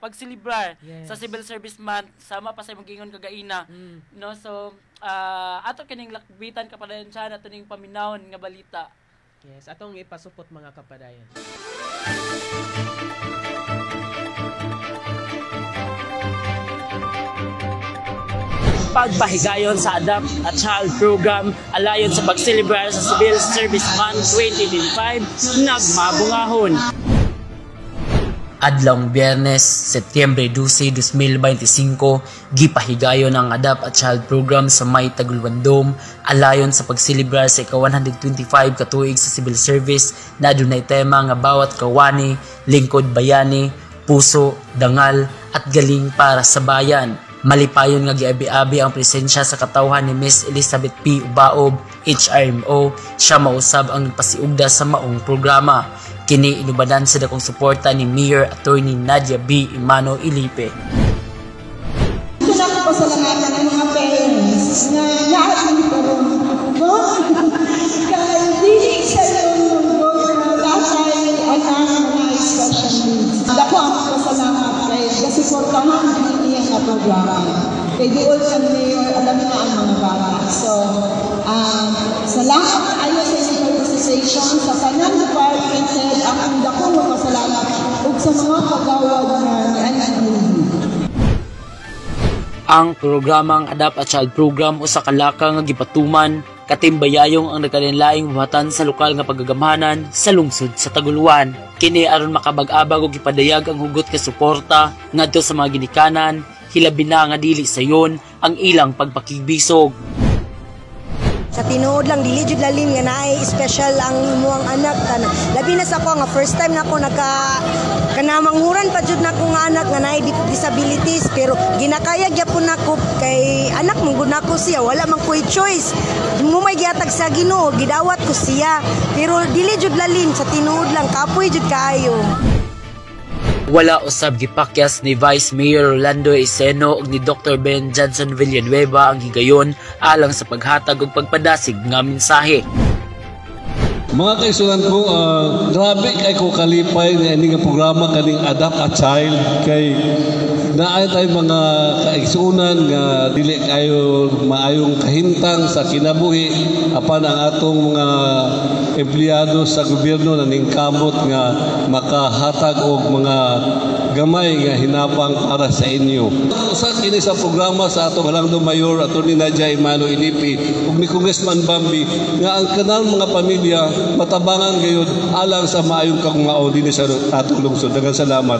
pagsilibrar sa Civil Service Month, sama pa sa magingon kagaina. No, so ato kining lakbitan kapadayon siya nato ning paminawon nga balita. Yes, atong ipasupot mga kapadayon. Pagpahigayon sa Adapt a Child program alayon sa pagselebrar sa Civil Service Month 2025 nagmabungahon. Adlawng Biyernes, Setyembre 12, 2025, gipahigayon ang Adapt a Child program sa may Taguluan Dome alayon sa pagsilibrar sa ika-125 katuig sa civil service na adunay tema nga bawat kawani, lingkod bayani, puso, dangal at galing para sa bayan. Malipayon nga giabi-abi ang presensya sa katawhan ni Miss Elizabeth P. Ubaob, HRMO, siya mausab ang nagpasiugda sa maong programa. Kini inubadan sa dakong suporta ni Mayor Attorney Nadia B. Imano Ilipe. Gusto na ko pasalamatan ang mga parents na naasin ko ron. Kaya hindi sa yung lasay anak na special needs. Dako ang pasalamat kasi suportahan din niya ang programa. Kaya diol sa Mayor, alam na ang mga bata. So, salamat ayo sa inyong participation sa kanang department head ang dako mo pasalamat ug sa mga kagawad na nianhin. Ang programang Adapt a Child program usa ka laka nga gipatuman katimbayayong ang nagkalain-laing buhatan sa lokal nga paggagamhanan sa lungsod sa Taguluan. Kini aron makabag-abag ug ipadayag ang hugot ka suporta ngadto sa mga ginikanan, hilabi na nga dili sayon ang ilang pagpakibisog. Sa tinuod lang dili jud lalim nga naay special ang imuang anak kana. Labi na sa ako nga first time nako kanamanghuran pa jud nako nga anak nga naay disabilities pero ginakaya gyapon nako kay anak mong gud nako siya wala man koy choice. Mo may gihatag sa Ginoo gidawat ko siya pero dili jud lalim sa tinuod lang kapoy jud kaayo. Wala usab gipakyas ni Vice Mayor Rolando Iseno ug ni Dr. Ben Johnson Villanueva ang higayon alang sa paghatag ug pagpadasig nga mensahe. Mga kaisulan ko, grabe kay ko kalipay na ini nga programa kaning Adapt a Child kay naay tay mga kaigsunan nga dili kayo maayong kahintang sa kinabuhi apan ang atong mga empleyado sa gobyerno na ningkamot nga makahatag og mga gamay nga hinapang para sa inyo. Usa kini sa programa sa atong Halangdong Mayor Attorney Nadia Imano Ilipe ug ni Congressman Bambi nga ang kanang mga pamilya matabangan gayud alang sa maayong kagungao dinhi sa atong lungsod. Daghang salamat.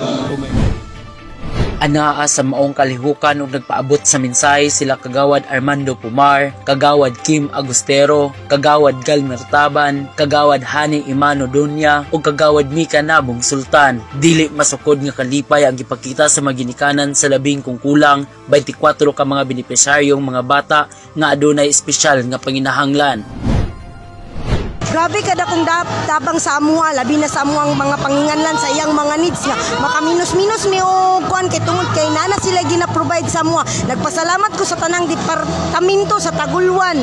Anaa sa maong kalihukan ug nagpaabot sa mensahe sila Kagawad Armando Pumar, Kagawad Kim Agustero, Kagawad Galmer Taban, Kagawad Hani Imano Dunya ug Kagawad Mika Nabong Sultan. Dili masukod nga kalipay ang gipakita sa maginikanan sa labing kung kulang 24 ka mga benepisyaryong mga bata nga adunay espesyal nga panginahanglan. Grabe kada kung tabang sa amua, labi na sa amuang mga panginganlan sa iyang mga needs nga makaminus-minus mi o kuan kay tungod kay nana sila gina-provide sa amua. Nagpasalamat ko sa tanang departamento sa Taguluan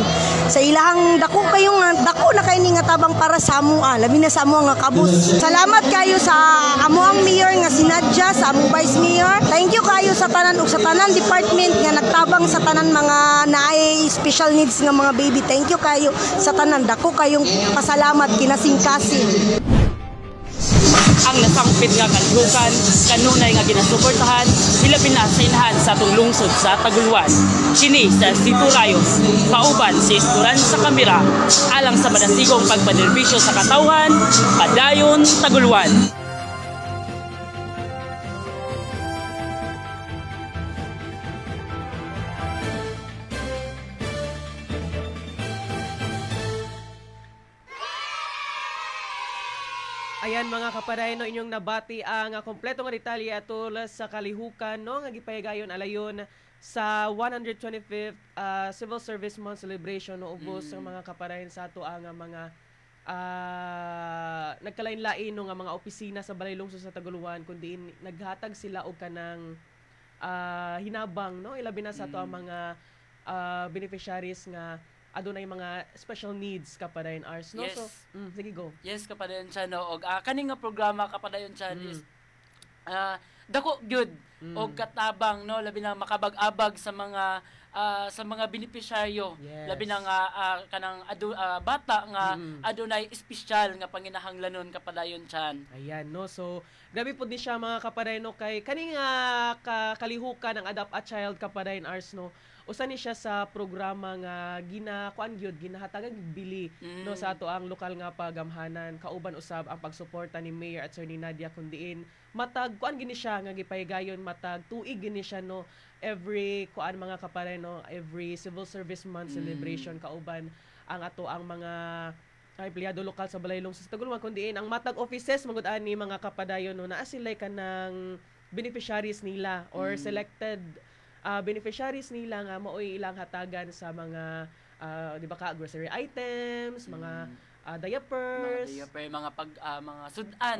sa ilahang dako na kay ni nga tabang para sa amua, labi na sa amua nga kabus. Salamat kayo sa amuang mayor nga si Nadia, sa among vice mayor. Thank you kayo sa tanan ug sa tanan department nga nagtabang sa tanan mga naay special needs nga mga baby. Thank you kayo sa tanan, dako kayong pasalamat kinasing-kasing. ang nasangpit nga kalihukan kanunay nga ginasuportahan hilabi na sa inahan sa atong lungsod sa Taguluan. Kini sa Sito Rayos, kauban si Isturan sa kamera alang sa madasigong pagpanerbisyo sa katawhan, padayon Taguluan. Ayan mga kapaday, no, inyong nabati ang kompleto nga detalye atol sa kalihukan, no, nga gipahigayon alayon sa 125th Civil Service Month celebration, no, ubos ang mga kapadayon sa ato ang mga nagkalain-lain no, nga mga opisina sa Balay Lungsod sa Taguluan, kundi naghatag sila og kanang hinabang, no, ilabi na sa ato ang mga beneficiaries nga adunay mga special needs kapadayon Ars, no? Yes. So, sige go. Yes, kapadayon siya, no? Og kaning nga programa kapadayon siya is dako gyud og katabang, no, labi na makabag-abag sa mga benepisyaryo. Yes. Labi na nga kanang bata nga adunay espesyal nga panginahanglanon kapadayon siya. Ayan, no? So, grabe po din siya mga kapadayon, no, kay kaning kalihukan ng Adapt a Child kapadayon Ars, no? Usa ni siya sa programa nga ginahatagan bili no sa ato ang lokal nga pagamhanan, kauban usab ang pagsuporta ni Mayor Attorney Nadia kundiin matag kuan gini siya nga gipahigayon matag tuig gini siya, no, every mga kapare, no, every Civil Service Month celebration kauban ang ato ang mga empleyado lokal sa Balay Lungsod sa Taguluan kundiin ang matag offices magud ani mga kapadayon, no, naa sila kanang beneficiaries nila or selected beneficiaries nila nga maoy ilang hatagan sa mga di ba ka grocery items, mga diapers, mga sudan,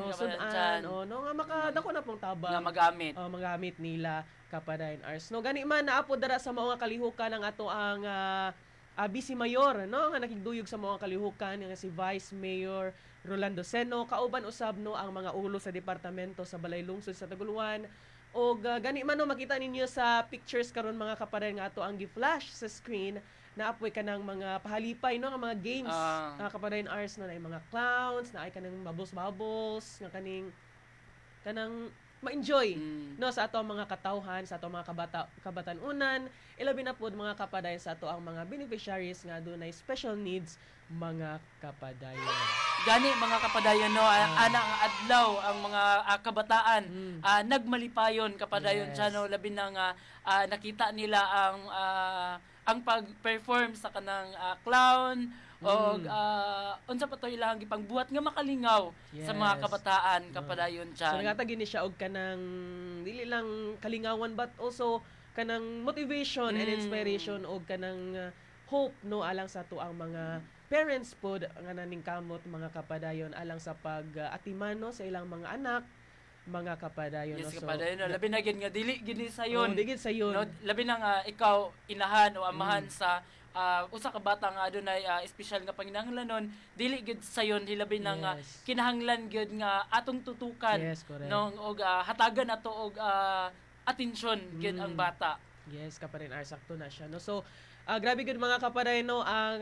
no, nga makadako na pong tabang nga magamit nila kapadayon Ars, no, gani man naapod dara sa mga kalihukan ng ato ang Vice Mayor, no, nga nakigduyog sa mga kalihukan nga si Vice Mayor Rolando Seno, kauban usab, no, ang mga ulo sa departamento sa Balay Lungsod sa Taguluan. O gani man, no, makita ninyo sa pictures karon mga kapadayon nga ato ang gi-flash sa screen na apoy kanang mga pahalipay, no, nga mga games kapadayon Ars, no, na mga clowns na ay kanang bubbles nga kanang ma-enjoy no sa ato ang mga katawhan, sa ato ang mga kabatanunan, ilabi na pod mga kapadayon sa ato ang mga beneficiaries nga dunay special needs mga kapadayon. Gani mga kapadayon, no, ana ang adlaw ang mga kabataan nagmalipayon kapadayon siya, no, labi na nga nakita nila ang pag-perform sa kanang clown o unsa pa to ilang gipangbuhat nga makalingaw sa mga kabataan kapadayon siya. So nagatagi ni siya og kanang dili lang kalingawan but also kanang motivation and inspiration og kanang hope, no, alang sa to ang mga parents pod nga naning kamot mga kapadayon alang sa pag-atiman, no, sa ilang mga anak mga kapadayon. Yes, no? kapadayon, no, labi na gid nga dili gid sayon. Dili gid sayon. No, labi na nga ikaw inahan o amahan sa usa ka bata nga adunay espesyal nga panginahanglanon, dili gid sayon hilabi na nga kinahanglan gyud nga atong tutukan, no, og hatagan ato og atensyon gyud ang bata. Yes, kapadayon sakto na siya, no. So grabe gud mga kapadayon, no, ang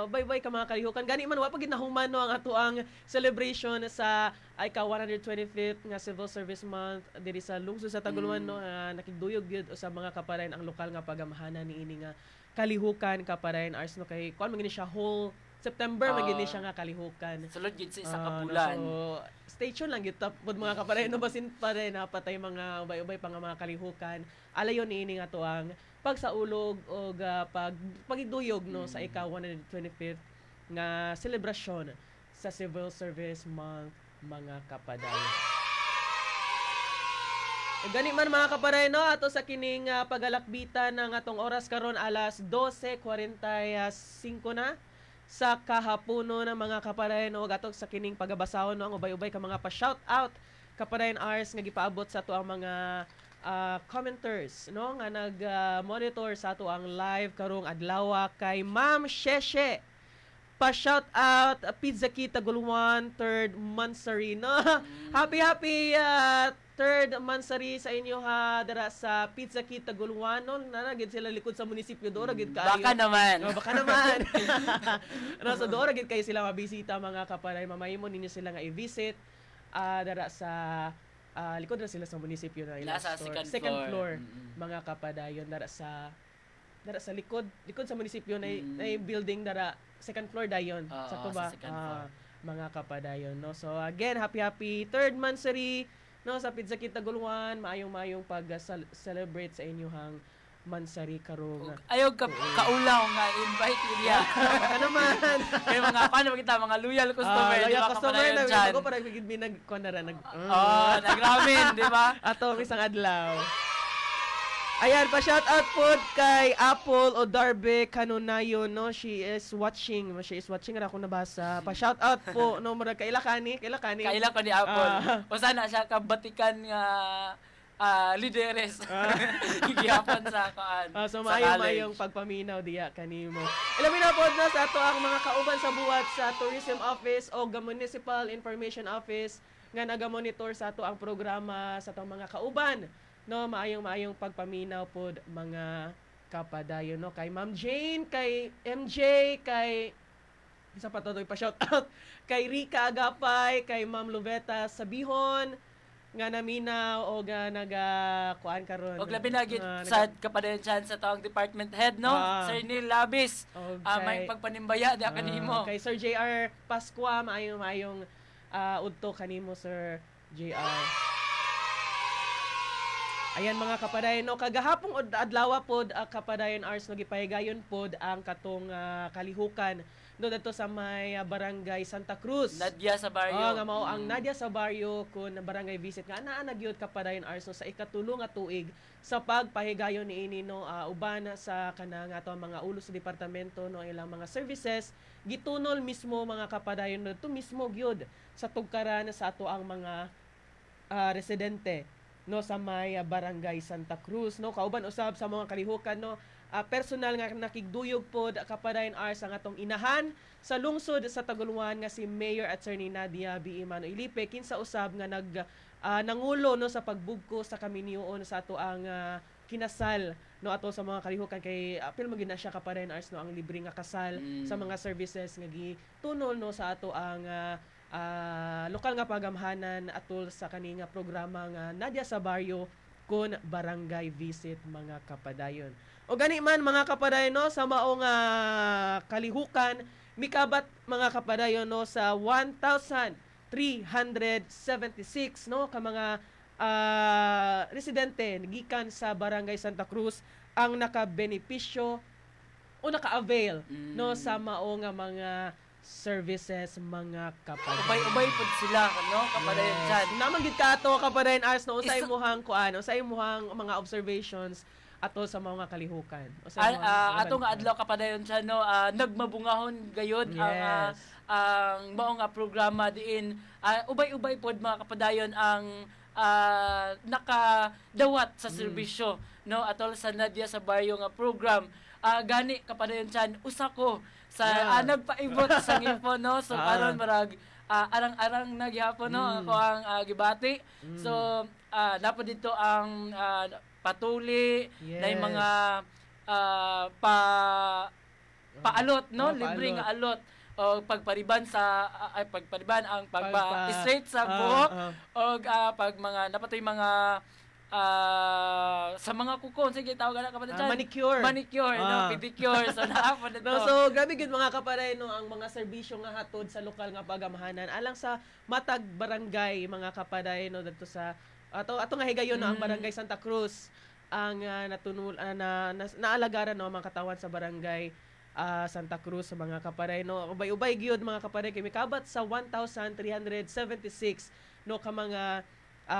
bye-bye ka mga kalihukan. Gani man wa pa gid nahuman, no, ang ato ang celebration sa ika 125th nga Civil Service Month diri sa lungsod sa Taguluan, no, nakigduyog gyud sa mga kapadayon ang lokal nga pagamhanan niini nga kalihukan kapadayon Ars, no, kay kuan magini siya whole September magini siya nga kalihukan. Sulod gid sa isa ka bulan. No, so stay tuned lang gid pod mga kapadayon, no, basin pa rin napatay mga ubay-ubay pa nga mga kalihukan. Alayon niini nga to ang pagsaulog o pagiduyog, no, sa ika 125th nga selebrasyon sa Civil Service Month mga kapadayon. Gani man mga kapadayon, no, ato sa kining pagalakbitan ng atong oras karon alas 12:45 na sa kahapono ng mga kapadayon, no, ato sa kining pagabasahon, no, ang ubay-ubay ka mga pa-shout out kapadayon Ars nga gipaabot sa ato ang mga commenters, no, nga nag-monitor sa ato ang live karong adlaw kay Ma'am Sheshe. Pa-shout out Pizza Kita Gulwan 3rd Mansari, no. Happy 3rd Mansari sa inyo ha dara sa Pizza Kita Gulwan, no. Naragid sila likod sa munisipyo do ragid kayo. Baka naman. No, baka naman. No, so do ragid kayo sila mabisita mga kapadayon, mamahimo ninyo sila nga i-visit dara sa likod na sila sa munisipyo na ilang Nasa store. second floor. Mga kapadayon dara sa likod sa munisipyo na building dara second floor dayon sa tuba sa second floor. mga kapadayon, no. So again, happy third mansary, no, sa Pizza Kit Taguluan. Maayong pag celebrate sa inyong mansari karong ayaw kaulaw nga invite niya. naman kay mga mga loyal customer, di ba? Customer na ako para bigid mi nagramin, di ba? Atong isang adlaw. Ayan, pa-shout out po kay Apple o Darbe Canunayo, no? She is watching ra ako nabasa. Pa-shout out po, no, murag kaila kani Apple. O sana siya kabatikan nga lideres. Gihapon sa kaan. So mayong pagpaminaw diya kanimo. Ilamin na po na sa ato ang mga kauban sa buhat sa Tourism Office o Municipal Information Office nga naga-monitor sa ato ang programa sa atong mga kauban. No, maayong pagpaminaw pod mga kapadayon, no, kay Ma'am Jane, kay MJ, kay isa pa to pa-shout out kay Rika Agapay, kay Ma'am Luveta Sabihon nga naminaw o nga kuan karon. Og labi na gid sa kapadayon chan sa taong department head, no, Sir Neil Labis. May pagpanimbaya da kanimo. Kay Sir JR Pascua, maayong udto kanimo Sir JR. Ayan mga kapadayon, no, kagahapong adlaw pod kapadayon hours no gipahigayon pod ang katong kalihukan no dito sa may barangay Santa Cruz. Nadia sa baryo. Nga mao ang Nadia sa baryo kun barangay visit nga ana gyud kapadayon hours no sa ikatulo nga tuig sa pagpahigayon niini, no, uban sa kanang ato mga ulo sa departamento, no, ilang mga services gitunol mismo mga kapadayon no to mismo gyud sa tugkaran sa ato ang mga residente, no, sa may barangay Santa Cruz, no, kauban usab sa mga kalihukan, no, personal nga nakigduyog pod kapadayon hours ang atong inahan sa lungsod sa Taguluan nga si Mayor Attorney Nadia B. Ilipe kinsa usab nga nangulo, no, sa pagbugko sa kaminyoon sa ato ang kinasal, no, ato sa mga kalihukan kay apil mo gina siya kapadayon hours, no, ang libre nga kasal sa mga services nga gitunol, no, sa ato ang lokal nga pagamhanan atol sa kaninga programa nga Nadia sa baryo kun barangay visit mga kapadayon. O gani man mga kapadayon, no, sa maong kalihukan mikabat mga kapadayon, no, sa 1,376, no, ka mga residente gikan sa barangay Santa Cruz ang nakabenepisyo o naka-avail, no, sa maong mga services mga kapadayon. Ubay pod sila, no, kapadayon dyan. Naman gid ka ato kapadayon hours, no, usay muhang mga observations ato sa mga kalihukan. Ato nga adlaw kapadayon dyan, no, nagmabungahon gayod ang maong programa diin. Ubay-ubay pod mga kapadayon ang nakadawat sa serbisyo, no, atol sa Nadia sa baryo nga program. Gani kapadayon dyan, usa ko sa nagpaibot sa ngipon, no, so karon marag arang-arang nagyapon, no, ako ang gibati. So napod dito ang patuli na yung mga paalot, no, libre nga alot o pagpariban ang pagpa-straight sa buhok o pag mga napatoy mga sa mga kuko, sige tawag na kapatid dyan. Manicure, no, pedicure. So naapon na to. No, so grabe gid mga kapatid, no, ang mga serbisyo nga hatod sa lokal nga pagamhanan alang sa matag barangay mga kapatid, no, dito sa ato nga higayon, no, ang barangay Santa Cruz ang natunul naalagaran, no, mga katawan sa barangay Santa Cruz sa mga kapatid, no. Ubay-ubay gyud mga kapatid kay mikabat sa 1,376, no, ka mga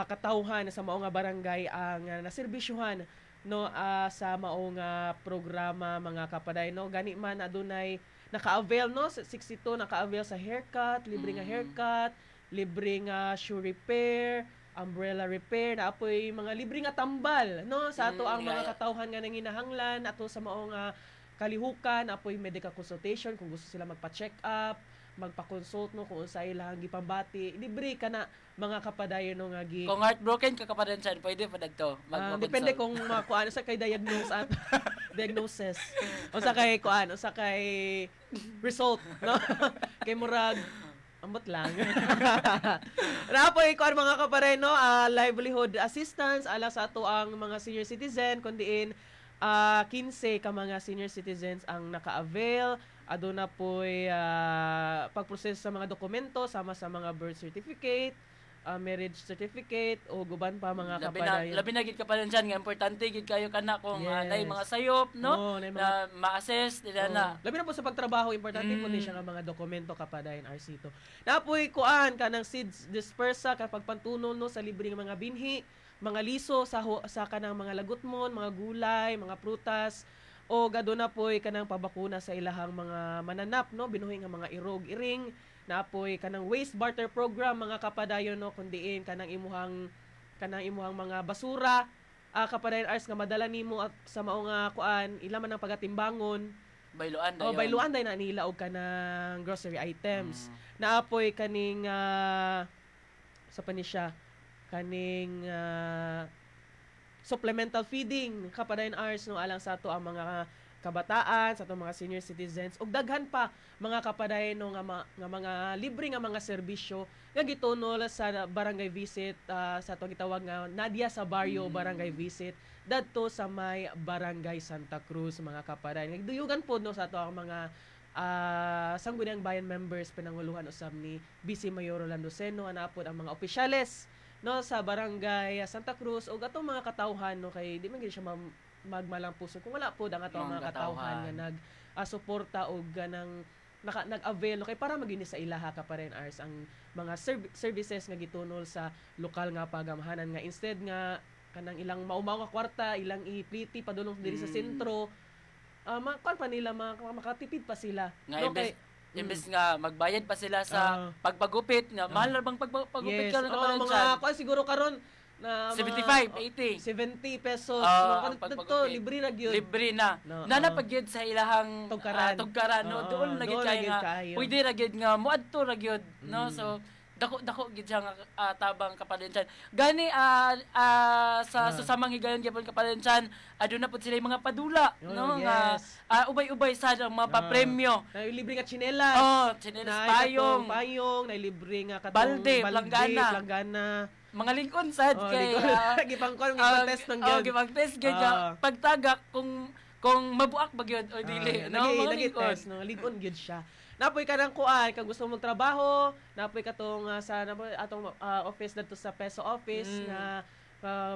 katawhan sa mao nga barangay ang naserbisyuhan, no, sa mao nga programa mga kapatid, no. Gani man adunay naka-avail, no, 62 naka-avail sa haircut, libre nga haircut, libre nga shoe repair, umbrella repair, na apoy mga libre nga tambal, no, sa ato ang mga katawhan nga nanginahanglan ato sa mao nga kalihukan, apoy medical consultation kung gusto sila magpa-check up, magpa-consult, no, kung unsay ilang gipambati, libre ka na mga kapadayon, no, nga kung heartbroken ka kapadayon dyan, pwede pa dagto depende kung kuan sa kay diagnosis o sa kay kuan o sa kay result, no. Kay murag Ambot lang. Napoy ko mga kapare no, livelihood assistance ala sa ato ang mga senior citizen kundiin 15 ka mga senior citizens ang naka-avail. Aduna po'y pagprocess sa mga dokumento sama sa mga birth certificate, marriage certificate o guban pa mga kapadayon. Labi na gid ka pa dyan nga importante gid kayo kana kung nay mga sayop no na ma-assess nila na. Labi na po sa pagtrabaho importante po ni siya nga mga dokumento kapadayon RC to. Napoy kuan kanang seeds dispersa kapag pantunon no sa libreng mga binhi, mga liso sa kanang mga lagutmon, mga gulay, mga prutas o gado na po'y kanang pabakuna sa ilahang mga mananap no binuhi nga mga irog iring napoy kanang waste barter program mga kapadayon no kundiin kanang imuhang mga basura kapadayon ars nga madala nimo sa mao nga kuan ila man ang pagatimbangon bayluan dayon bayluan day na nila og kanang grocery items naapoy kaning sa panisya kaning supplemental feeding kapadayon ars no alang sa ato ang mga kabataan, sa itong mga senior citizens ug daghan pa mga kapadayon no, nga mga libre nga mga serbisyo nga gitunol sa barangay visit sa itong gitawag nga Nadia sa Barrio Barangay Visit dadto sa may Barangay Santa Cruz mga kapadayon. Nagduyugan po no sa ato ang mga sangguniang bayan members pinanguluhan usab ni Vice Mayor Rolando Seno anapod ang mga opisyales no sa Barangay Santa Cruz ug atong mga katawhan no kay di man gid siya magmalang puso kung wala po ang ato mga katawhan nga nag-suporta o ganang nag-avail kay para magini sa ilaha ka pa rin ars ang mga services nga gitunol sa lokal nga pagamahanan nga instead nga kanang ilang maumaw nga kwarta ilang ipliti padulong diri sa sentro kuan pa nila makatipid pa sila nga imbes nga magbayad pa sila sa pagpagupit nga mahal bang pagpagupit yes. Mga kuan siguro karon na 75, 80. 70 pesos. Dito, libre na gyud. Libre na. Nana pag gyud sa ilahang tugkaran no, doon na gyud kaya. Pwede ra gyud nga moadto ra gyud, no? So dako gid siya nga tabang kapalensan. Gani sa susamang higayon gyapon kapalensan, aduna pud sila mga padula, no? Nga ubay-ubay sa mga papremyo. Na libre nga tsinelas. Tsinelas payong, na libre nga katong balde, planggana. Mga lingkon sad kay gipangkon nga test ng gyud. Gipang-test gyud pagtagak kung mabuak ba gyud o dili no lagi test no lingkon gyud siya. Napoy ka nang kuan kag gusto mong trabaho, napoy ka tong sa atong office dito sa Peso office nga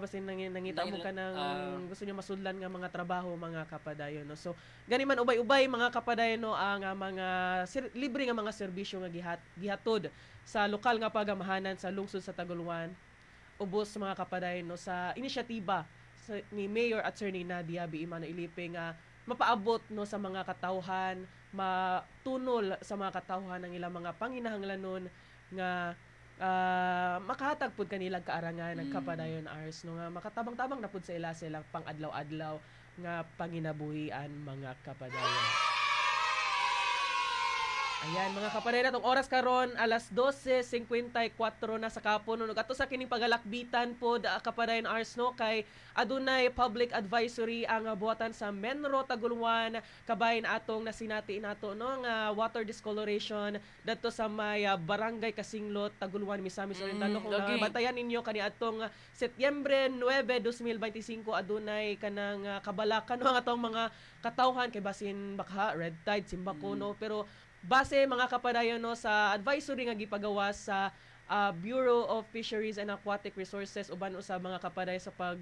basin nangita mo ka ng gusto niyo masudlan nga mga trabaho mga kapadayon no. So gani man ubay-ubay mga kapadayon no ang mga libre nga mga serbisyo nga gihatod sa lokal nga pagamahanan sa lungsod sa Taguluan ubos mga kapadayon no sa inisyatiba ni Mayor Attorney Nadia B. Imano Ilipe nga mapaabot no sa mga katawhan matunol sa mga katawhan ng ilang mga panginahanglanon nga makahatag pud kanila kaarangan ng kapadayon ars no nga makatabang-tabang na pud sa ila silang pang-adlaw-adlaw nga panginabuhian mga kapadayon. Ayan mga kapadayon atong oras karon alas 12:54 na sa kapon ug ato sa kining pagalakbitan pod kapadayon ars no kay adunay public advisory ang buhatan sa Menro Taguluan kabahin atong nasinati nato no nga water discoloration dadto sa may Barangay Kasinglot Taguluan Misamis Oriental kung bantayan ninyo kani atong Setyembre 9, 2025 adunay kanang kabalakan no ang atong mga katawhan kay basin baka red tide simbako no pero base mga kapadayon no sa advisory nga gipagawa sa Bureau of Fisheries and Aquatic Resources uban sa mga kapadayon sa pag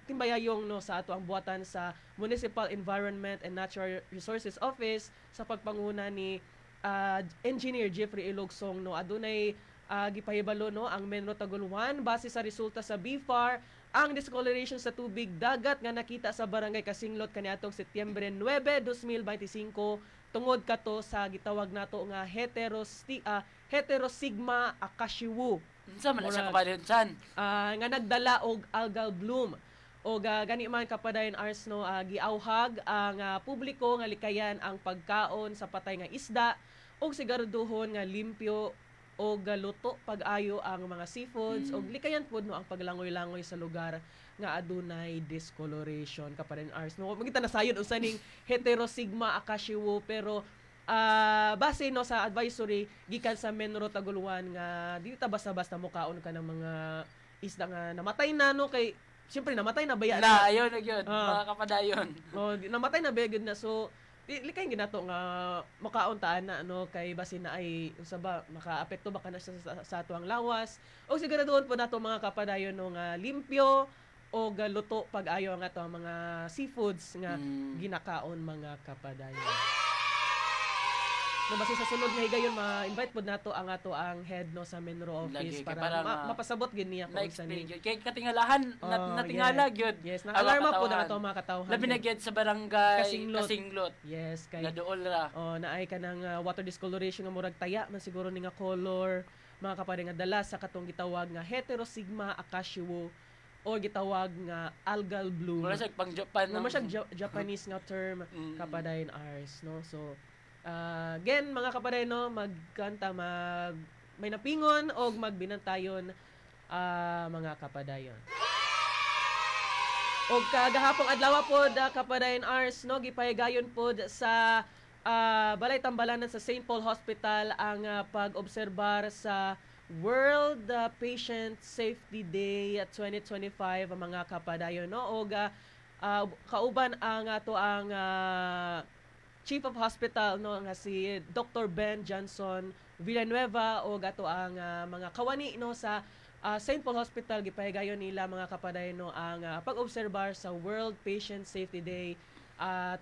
timbayayong no sa ato ang buhatan sa Municipal Environment and Natural Resources Office sa pagpanguna ni Engineer Jeffrey Ilogsong no adunay gipahibalo no ang Menro Taguluan base sa resulta sa BFAR ang discoloration sa tubig dagat nga nakita sa Barangay Kasinglot kaniadtong Setyembre 9, 2025 tungod kato sa gitawag nato nga Heterosigma acasciae. Unsa man siya kapadayon chan? Nga nagdala og algal bloom. O gani man kapadayon ars no giawhag ang publiko nga likayan ang pagkaon sa patay nga isda og siguraduhon nga limpyo o galuto pag-ayo ang mga seafoods o likayan pod no ang paglangoy-langoy sa lugar nga adunay discoloration kapadayon ars no magita na sayod usa ning Heterosigma acasciae pero base no sa advisory gikan sa Menro Taguluan nga dili ta basta-basta mukaon ka ng mga isda nga namatay na no kay siyempre namatay na baya na ayon gyud mga kapadayon. Namatay na baya gyud na so likay ginato nga makaon taan na no kay basin na ay unsa ba makaapekto ba kana sa atuang lawas o siguraduhon po nato mga kapadayon no nga limpyo o luto pag-ayo nga to mga seafoods nga ginakaon mga kapadayon. No basi sa sulod nga higayon ma-invite pod nato ang ato ang head no sa Menro office para mapasabot gid niya kung sa ni kay katingalahan natingala gyud. Yes, na-alarma pod ang ato mga katawhan. Labi na gyud sa barangay Kasinglot. Yes, kay naduol ra. Naay ka ng water discoloration nga murag taya man siguro ni nga color mga kapare nga dala sa katong gitawag nga Heterosigma acaciae o gitawag nga algal bloom. Wala siya pang Japan. Wala siya Japanese nga term kapadayon ours no. So again mga kapare no magkanta may napingon og magbinantayon mga kapadayon. Og kagahapong adlaw pod kapadayon ours no gipahigayon pod sa Balay Tambalanan sa St. Paul Hospital ang pag-obserbar sa World Patient Safety Day 2025 mga kapadayon no og kauban ang ato ang Chief of Hospital no nga si Dr. Ben Johnson Villanueva o gato ang mga kawani no sa St. Paul Hospital gipahigayon nila mga kapadayon no ang pag-obserbar sa World Patient Safety Day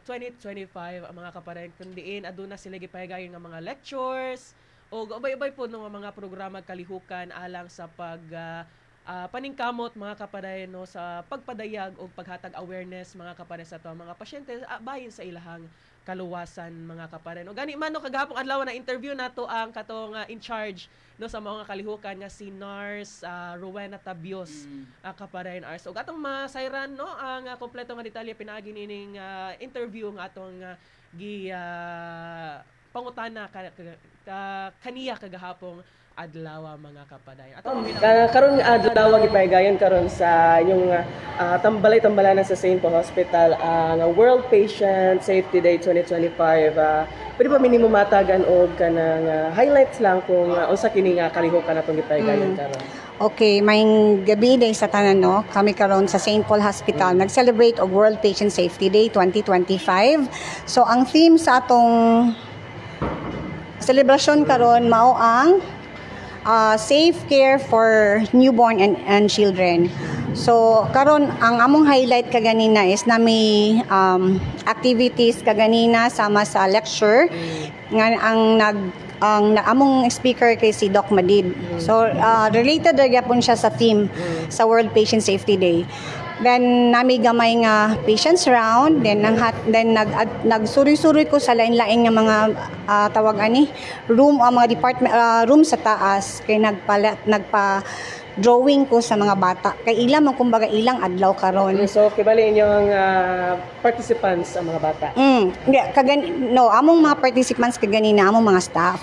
2025 mga kapadayon kundiin aduna sila gipahigayon nga mga lectures o ubay-ubay po no mga programa kalihukan alang sa paningkamot mga kapadayon no sa pagpadayag o paghatag awareness mga kapadayon sa mga pasyente bahin sa ilahang kaluwasan mga kapadayon. O gani man no kagahapon adlaw na interview nato ang katong in charge no sa mga kalihukan nga si Nurse Rowena Tabios kapadayon ars. O atong masayran no ang kompleto nga detalye pinaagi nining interview nga atong pangutana kaniya kagahapong adlaw mga kapadayon. Karon adlaw gipahigayon karon sa yung Balay-Tambalanan sa St. Paul Hospital ang World Patient Safety Day 2025. Pwede pa minimo matagan og kanang highlights lang kung unsa kini nga kalihukan atong gipahigayon karon. Okay, maayong gabi day sa tanan no. Kami karon sa St. Paul Hospital nag-celebrate og World Patient Safety Day 2025. So ang theme sa atong celebration karon mao ang safe care for newborn and children. So karon ang among highlight kaganina is na may activities kaganina sama sa lecture nga ang among speaker kay si Doc Madid. So related ra gyapon siya sa theme sa World Patient Safety Day. Then nami gamay nga patients round, then nagsuri-suri ko sa lain-lain nga mga tawag ani room o mga department room sa taas kay nagpa drawing ko sa mga bata kay ilang man kumbaga ilang adlaw karon. So kibali inyong participants ang mga bata. Among mga participants kaganina among mga staff.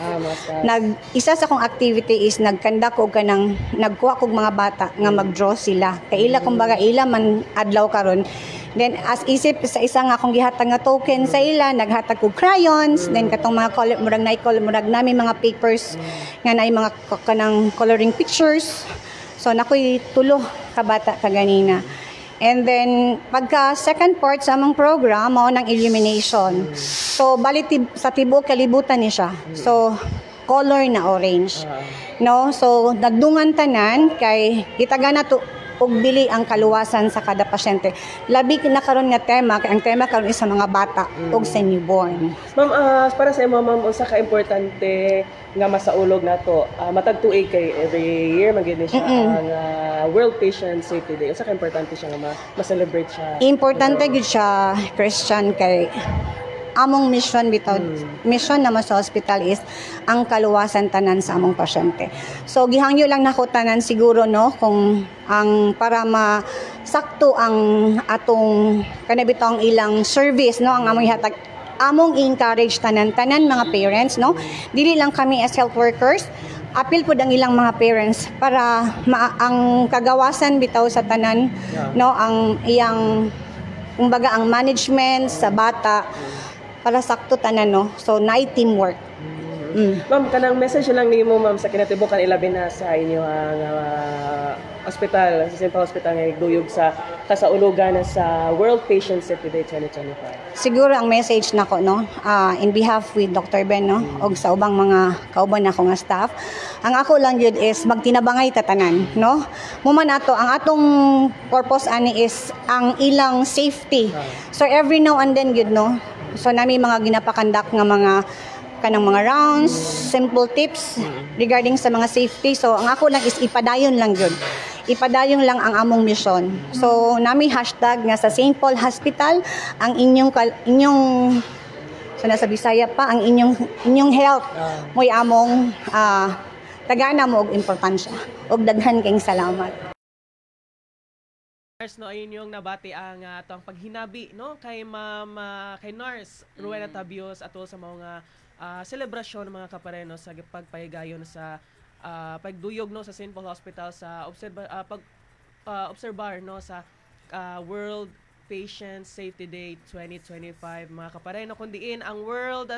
Isa sa akong activity is nagkanda ko kanang nagkuha kog mga bata nga mag-draw sila. Kay ila kumbaga ila man adlaw karon. Then as isip sa isa nga akong gihatag nga token sa ila, naghatag ko crayons, then katong mga murag nami mga papers nga naay mga kanang coloring pictures. So nakoy tulo ka bata kaganina. And then pagka second part sa among program mao nang illumination. So bali sa tibuok kalibutan ni siya. So color na orange. No, so nagdungan tanan kay gitagan nato og dili ang kaluwasan sa kada pasyente. Labi na karon nga tema, kay ang tema karon is sa mga bata ug sa newborn. Ma'am, para sa imo ma'am, unsa ka importante nga masaulog nato? Matag tuig kay every year magid siya ang World Patient Safety Day. Unsa ka importante siya nga ma-celebrate siya? Importante gid siya, Christian, kay among mission mission naman sa hospital is ang kaluwasan tanan sa among pasyente. So gihangyo lang nako tanan siguro no kung ang para masakto ang atong kanabitong ilang service no ang among ihatag among encourage tanan mga parents no dili lang kami as health workers apil po ang ilang mga parents para ang kagawasan bitaw sa tanan no ang iyang kumbaga ang management sa bata para sakto tanan no. So night teamwork. Ma'am, kanang message lang nimo ma'am sa kinatibukan ilabi na sa inyo ang hospital, sa Simple Hospital nga duyog sa kasaulugan sa World Patient Safety Day 2025. Siguro ang message nako no, in behalf with Dr. Ben no, og sa ubang mga kauban nako nga staff, ang ako lang yun is magtinabangay tatanan no. Muman nato ang atong purpose ani is ang ilang safety. So every now and then yun no. So nami mga ginapakandak nga mga kanang mga rounds, simple tips regarding sa mga safety. So ang ako lang is ipadayon lang yun. Ipadayon lang ang among mission. So nami hashtag nga sa St. Paul Hospital ang inyong so nasa Bisaya pa ang inyong health mo'y among tagana mo og importansya. Og daghan kayong salamat. No, ayun yung nabati ang atong paghinabi no kay Ma'am kay Nurse Rowena Tabios atol sa mga selebrasyon ng mga kapareno sa pagpahigayon sa pagduyog no sa St. Paul Hospital sa obserbar no sa World Patient Safety Day 2025 mga kapareno kundiin ang World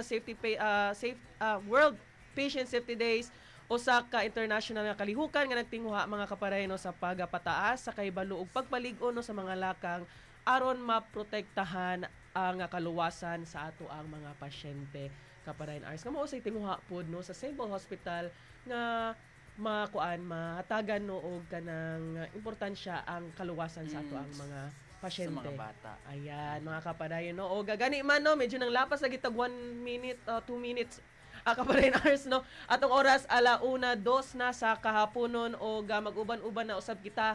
World Patient Safety Days usa ka international nga kalihukan nga nagtinguha mga kapareno sa pagapataas sa kaybalo ug pagpalig-on no sa mga lakang aron maprotektahan ang kaluwasan sa ato ang mga pasyente. Kaparayan Ars nga mao say tinguha pod no sa St. Paul Hospital nga mahatagan no og kanang importansya ang kaluwasan sa ato ang mga pasyente sa mga bata. Ayan mga kapadayon no og gani man no medyo nang lapas lagi tag 1 minute 2 minutes kaparayan Ars no atong oras 1:02 na sa kahaponon og mag-uban-uban na usab kita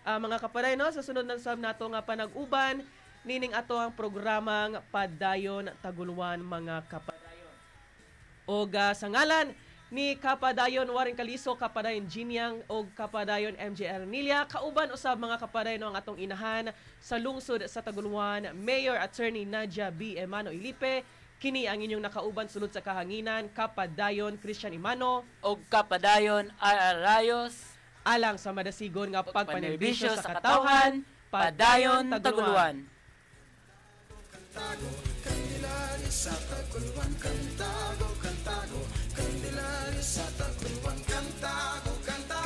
mga kapadayon no sa sunod na sab nato nga panag-uban nining ato ang programang Padayon Taguluan mga kapadayon. Og sa ngalan ni Kapadayon Warren Caliso, Kapadayon Jinyang o Kapadayon MJ Arnilia, kauban usab mga kapadayon ang atong inahan sa lungsod sa Taguluan, Mayor Attorney Nadia B. Emano Ilipe, kini ang inyong nakauban sulod sa kahanginan, Kapadayon Christian Imano o Kapadayon R. Rayos, alang sa madasigon nga pagpanerbisyo sa katawhan, Padayon Taguluan. Candelaria sa Taguluan, kantago, Candelaria sa Taguluan, kantago.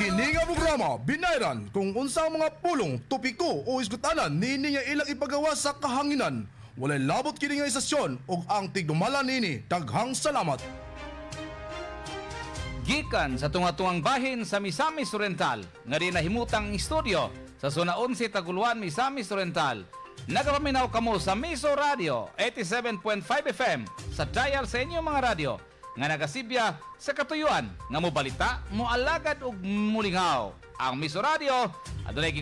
Kini nga programa binayran kung unsang mga pulong, topiko o isgutanan nini nga ilang ipagawa sa kahanginan. Walay labot kini nga istasyon ug ang tigdumala nini. Daghang salamat. Gikan sa tunga-tungang bahin sa Misamis Oriental nga rin nahimutang istoryo sa Zona 11 Taguluan, Misamis Oriental. Nagapaminaw kamo sa Miso Radio 87.5 FM sa dial sa inyong mga radyo nga nagasibya sa katuyuan nga mobalita, moalagad ug mulingaw. Ang Miso Radio adunay